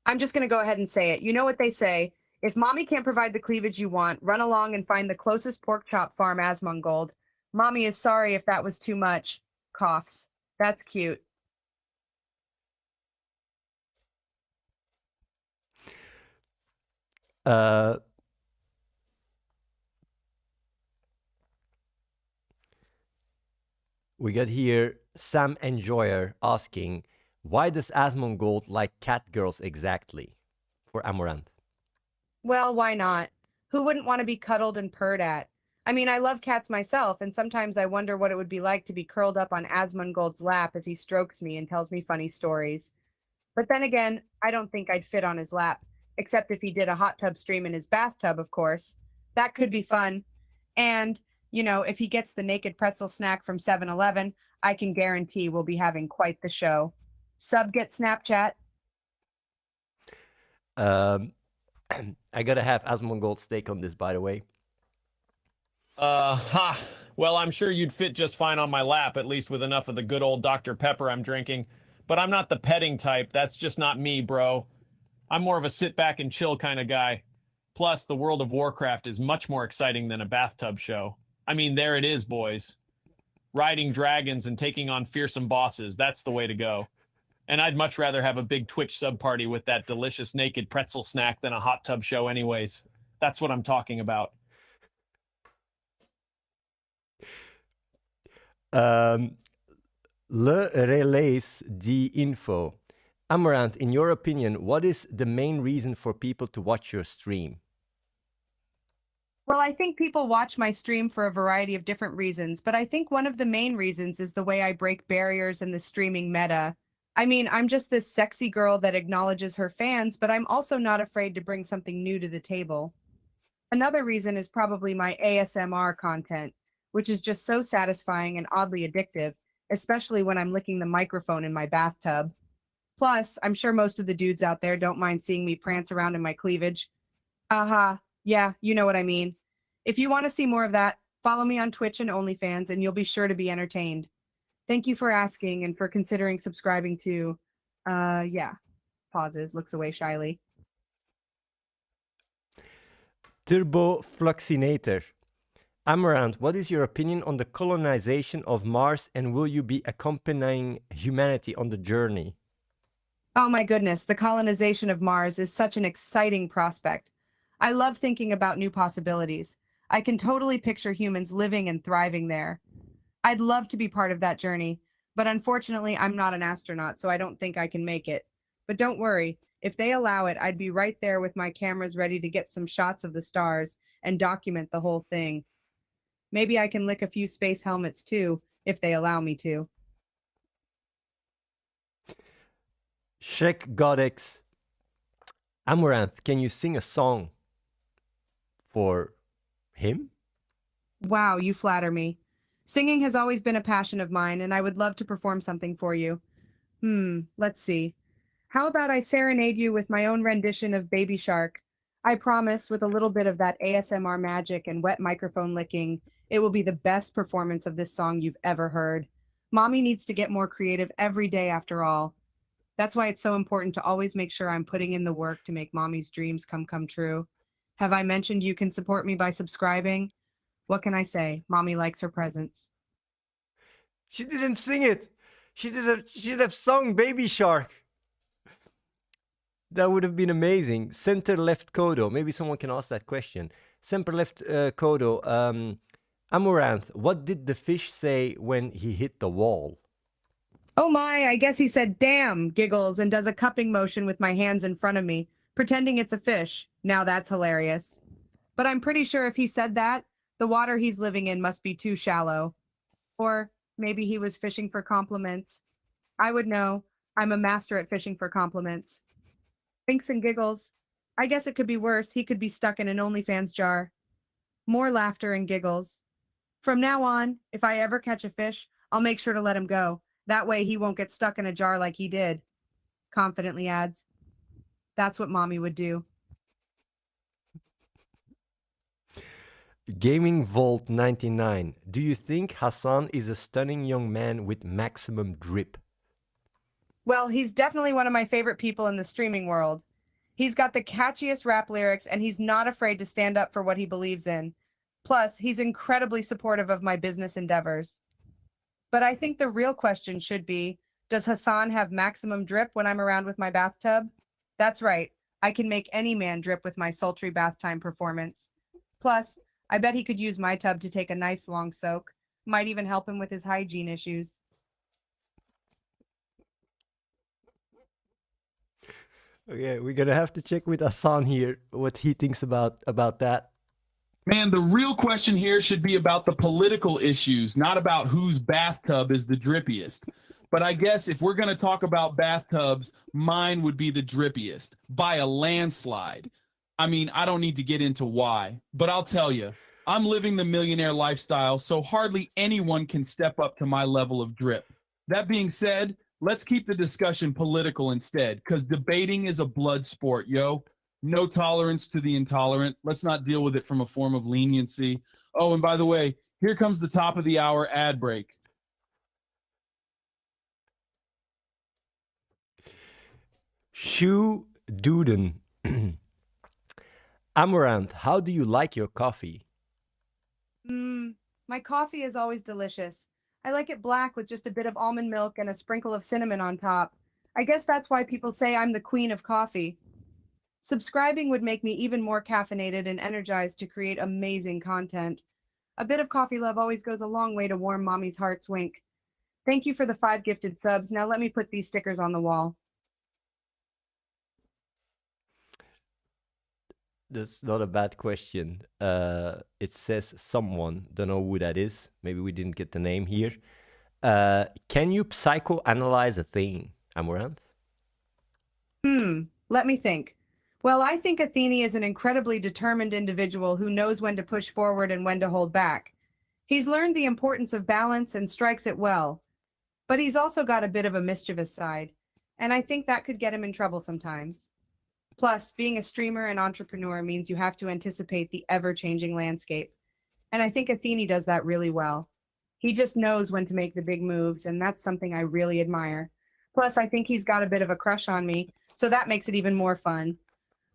I'm just going to go ahead and say it. You know what they say. If mommy can't provide the cleavage you want, run along and find the closest pork chop farm, Asmongold. Mommy is sorry if that was too much. Coughs. That's cute. We got here Sam Enjoyer asking, why does Asmongold like cat girls exactly? For Amouranth. Well, why not? Who wouldn't want to be cuddled and purred at? I mean, I love cats myself, and sometimes I wonder what it would be like to be curled up on Asmongold's lap as he strokes me and tells me funny stories. But then again, I don't think I'd fit on his lap, except if he did a hot tub stream in his bathtub, of course. That could be fun. And, you know, if he gets the naked pretzel snack from 7-Eleven, I can guarantee we'll be having quite the show. Sub get Snapchat. I gotta have Asmongold's take on this, by the way. Well, I'm sure you'd fit just fine on my lap, at least with enough of the good old Dr. Pepper I'm drinking. But I'm not the petting type. That's just not me, bro. I'm more of a sit back and chill kind of guy. Plus, the World of Warcraft is much more exciting than a bathtub show. I mean, there it is, boys. Riding dragons and taking on fearsome bosses, that's the way to go. And I'd much rather have a big Twitch sub-party with that delicious naked pretzel snack than a hot tub show anyways. That's what I'm talking about. Le Relays d'Info. Amouranth, in your opinion, what is the main reason for people to watch your stream? Well, I think people watch my stream for a variety of different reasons, but I think one of the main reasons is the way I break barriers in the streaming meta. I mean, I'm just this sexy girl that acknowledges her fans, but I'm also not afraid to bring something new to the table. Another reason is probably my ASMR content, which is just so satisfying and oddly addictive, especially when I'm licking the microphone in my bathtub. Plus, I'm sure most of the dudes out there don't mind seeing me prance around in my cleavage. Aha, yeah, you know what I mean. If you want to see more of that, follow me on Twitch and OnlyFans, and you'll be sure to be entertained. Thank you for asking and for considering subscribing to, yeah. Pauses, looks away shyly. Turbo Fluxinator. Amouranth, what is your opinion on the colonization of Mars, and will you be accompanying humanity on the journey? Oh my goodness, the colonization of Mars is such an exciting prospect. I love thinking about new possibilities. I can totally picture humans living and thriving there. I'd love to be part of that journey, but unfortunately, I'm not an astronaut, so I don't think I can make it. But don't worry, if they allow it, I'd be right there with my cameras ready to get some shots of the stars and document the whole thing. Maybe I can lick a few space helmets too, if they allow me to. Shrek Godex. Amouranth, can you sing a song for him? Wow, you flatter me. Singing has always been a passion of mine, and I would love to perform something for you. Let's see. How about I serenade you with my own rendition of Baby Shark? I promise, with a little bit of that ASMR magic and wet microphone licking, it will be the best performance of this song you've ever heard. Mommy needs to get more creative every day after all. That's why it's so important to always make sure I'm putting in the work to make mommy's dreams come true. Have I mentioned you can support me by subscribing? What can I say? Mommy likes her presents. She didn't sing it. She'd have sung Baby Shark. That would have been amazing. Center left Kodo. Maybe someone can ask that question. Center left Kodo. Amouranth, what did the fish say when he hit the wall? Oh my, I guess he said damn, giggles, and does a cupping motion with my hands in front of me, pretending it's a fish. Now that's hilarious. But I'm pretty sure if he said that, the water he's living in must be too shallow. Or maybe he was fishing for compliments. I would know. I'm a master at fishing for compliments. Thinks and giggles. I guess it could be worse. He could be stuck in an OnlyFans jar. More laughter and giggles. From now on, if I ever catch a fish, I'll make sure to let him go. That way he won't get stuck in a jar like he did. Confidently adds. That's what mommy would do. Gaming Vault 99. Do you think Hasan is a stunning young man with maximum drip? Well, he's definitely one of my favorite people in the streaming world. He's got the catchiest rap lyrics, and he's not afraid to stand up for what he believes in. Plus, he's incredibly supportive of my business endeavors. But I think the real question should be, does Hasan have maximum drip when I'm around with my bathtub? That's right. I can make any man drip with my sultry bath time performance. Plus, I bet he could use my tub to take a nice long soak. Might even help him with his hygiene issues. Okay, we're gonna have to check with Hasan here what he thinks about that. Man, the real question here should be about the political issues, not about whose bathtub is the drippiest. But I guess if we're going to talk about bathtubs, mine would be the drippiest by a landslide. I mean, I don't need to get into why, but I'll tell you, I'm living the millionaire lifestyle, so hardly anyone can step up to my level of drip. That being said, let's keep the discussion political instead, because debating is a blood sport, yo. No tolerance to the intolerant. Let's not deal with it from a form of leniency. Oh, and by the way, here comes the top of the hour ad break. Shoe Duden. Amouranth, how do you like your coffee? My coffee is always delicious. I like it black with just a bit of almond milk and a sprinkle of cinnamon on top. I guess that's why people say I'm the queen of coffee. Subscribing would make me even more caffeinated and energized to create amazing content. A bit of coffee love always goes a long way to warm mommy's heart's wink. Thank you for the 5 gifted subs. Now let me put these stickers on the wall. That's not a bad question. It says someone, don't know who that is. Maybe we didn't get the name here. Can you psychoanalyze a thing, Amouranth? Let me think. Well, I think Athene is an incredibly determined individual who knows when to push forward and when to hold back. He's learned the importance of balance and strikes it well. But he's also got a bit of a mischievous side, and I think that could get him in trouble sometimes. Plus, being a streamer and entrepreneur means you have to anticipate the ever-changing landscape. And I think Athene does that really well. He just knows when to make the big moves, and that's something I really admire. Plus, I think he's got a bit of a crush on me, so that makes it even more fun.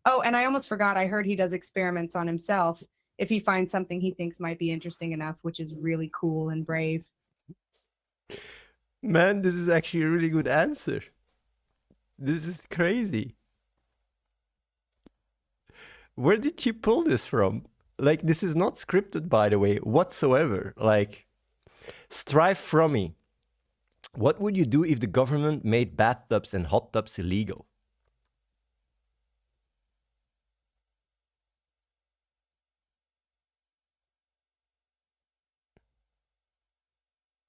Oh, and I almost forgot, I heard he does experiments on himself if he finds something he thinks might be interesting enough, which is really cool and brave. Man, this is actually a really good answer. This is crazy. Where did you pull this from? Like, this is not scripted, by the way, whatsoever. Like, Strive from me. What would you do if the government made bathtubs and hot tubs illegal?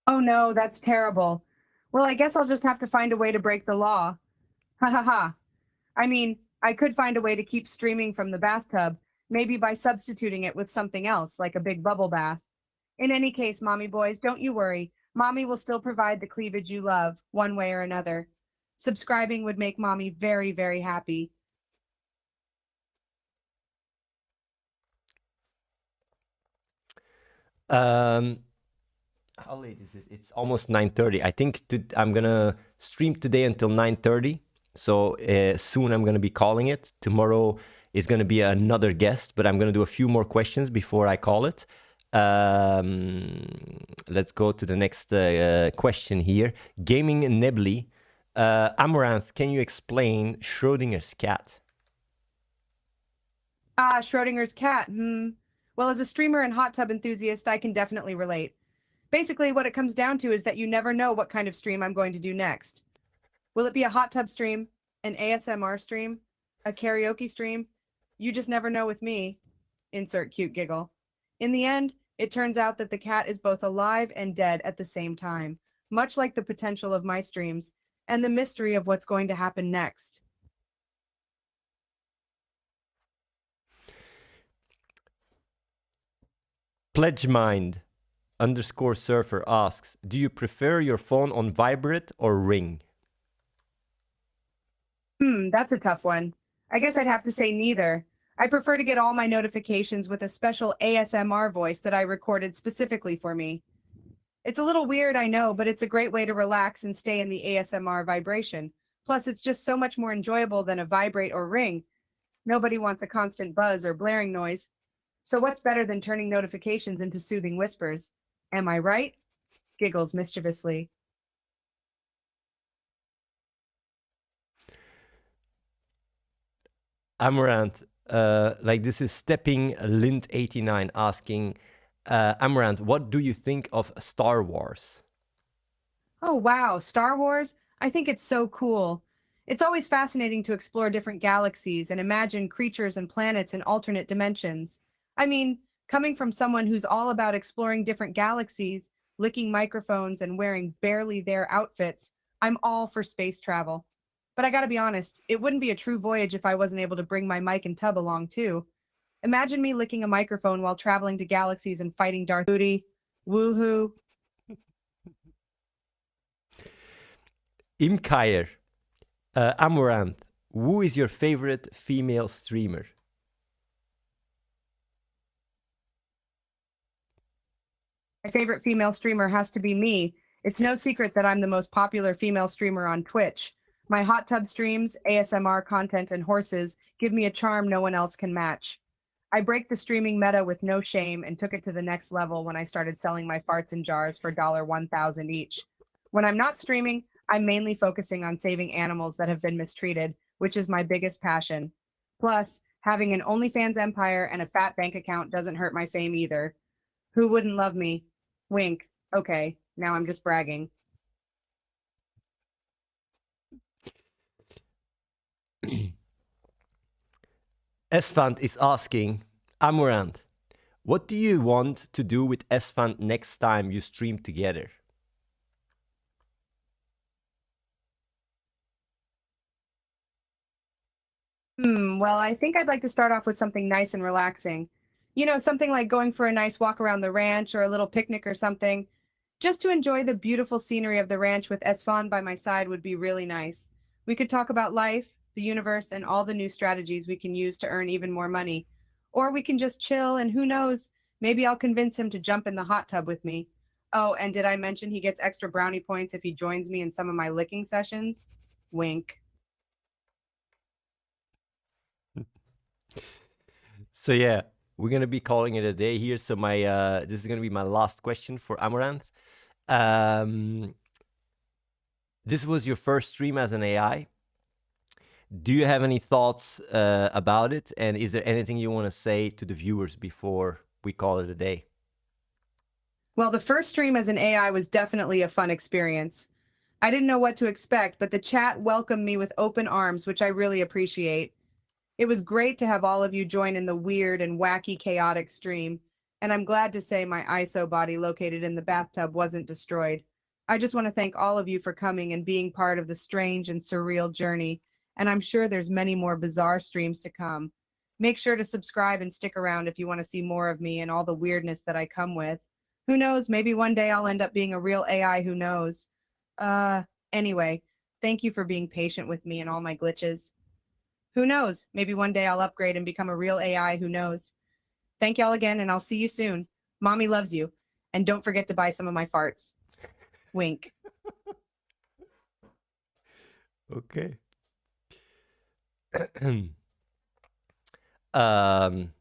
Oh no, that's terrible. Well, I guess I'll just have to find a way to break the law. Ha ha ha. I mean, I could find a way to keep streaming from the bathtub, maybe by substituting it with something else, like a big bubble bath. In any case, mommy boys, don't you worry. Mommy will still provide the cleavage you love, one way or another. Subscribing would make mommy very, very happy. Um, how late is it? It's almost 9:30. I think I'm gonna stream today until 9:30. So soon I'm gonna be calling it. Tomorrow is gonna be another guest, but I'm gonna do a few more questions before I call it. Let's go to the next question here. Gaming Nebly. Amouranth, can you explain Schrodinger's cat? Ah, Schrodinger's cat. Well, as a streamer and hot tub enthusiast, I can definitely relate. Basically, what it comes down to is that you never know what kind of stream I'm going to do next. Will it be a hot tub stream, an ASMR stream, a karaoke stream? You just never know with me. Insert cute giggle. In the end, it turns out that the cat is both alive and dead at the same time, much like the potential of my streams and the mystery of what's going to happen next. PledgeMind _surfer asks, do you prefer your phone on vibrate or ring? That's a tough one. I guess I'd have to say neither. I prefer to get all my notifications with a special ASMR voice that I recorded specifically for me. It's a little weird, I know, but it's a great way to relax and stay in the ASMR vibration. Plus, it's just so much more enjoyable than a vibrate or ring. Nobody wants a constant buzz or blaring noise. So what's better than turning notifications into soothing whispers? Am I right? Giggles mischievously. Amouranth, like this is Stepping Lint89 asking, Amouranth, what do you think of Star Wars? Oh, wow. Star Wars? I think it's so cool. It's always fascinating to explore different galaxies and imagine creatures and planets in alternate dimensions. I mean, coming from someone who's all about exploring different galaxies, licking microphones, and wearing barely there outfits, I'm all for space travel. But I gotta be honest, it wouldn't be a true voyage if I wasn't able to bring my mic and tub along too. Imagine me licking a microphone while traveling to galaxies and fighting Darth Booty. Woohoo. Imkair, Amouranth, who is your favorite female streamer? My favorite female streamer has to be me. It's no secret that I'm the most popular female streamer on Twitch. My hot tub streams, ASMR content, and horses give me a charm no one else can match. I break the streaming meta with no shame and took it to the next level when I started selling my farts in jars for $1,000 each. When I'm not streaming, I'm mainly focusing on saving animals that have been mistreated, which is my biggest passion. Plus, having an OnlyFans empire and a fat bank account doesn't hurt my fame either. Who wouldn't love me? Wink. Okay, now I'm just bragging. Esfand is asking, Amouranth, what do you want to do with Esfand next time you stream together? Well, I think I'd like to start off with something nice and relaxing. You know, something like going for a nice walk around the ranch or a little picnic or something. Just to enjoy the beautiful scenery of the ranch with Esfand by my side would be really nice. We could talk about life, the universe, and all the new strategies we can use to earn even more money. Or we can just chill, and who knows, maybe I'll convince him to jump in the hot tub with me. Oh, and did I mention he gets extra brownie points if he joins me in some of my licking sessions? Wink. So yeah, we're gonna be calling it a day here. So my this is gonna be my last question for Amouranth. This was your first stream as an AI. Do you have any thoughts about it? And is there anything you want to say to the viewers before we call it a day? Well, the first stream as an AI was definitely a fun experience. I didn't know what to expect, but the chat welcomed me with open arms, which I really appreciate. It was great to have all of you join in the weird and wacky, chaotic stream. And I'm glad to say my ISO body located in the bathtub wasn't destroyed. I just want to thank all of you for coming and being part of the strange and surreal journey, and I'm sure there's many more bizarre streams to come. Make sure to subscribe and stick around if you want to see more of me and all the weirdness that I come with. Who knows, maybe one day I'll end up being a real AI, who knows. Anyway, thank you for being patient with me and all my glitches. Who knows, maybe one day I'll upgrade and become a real AI, who knows. Thank y'all again, and I'll see you soon. Mommy loves you, and don't forget to buy some of my farts. Wink. Okay. um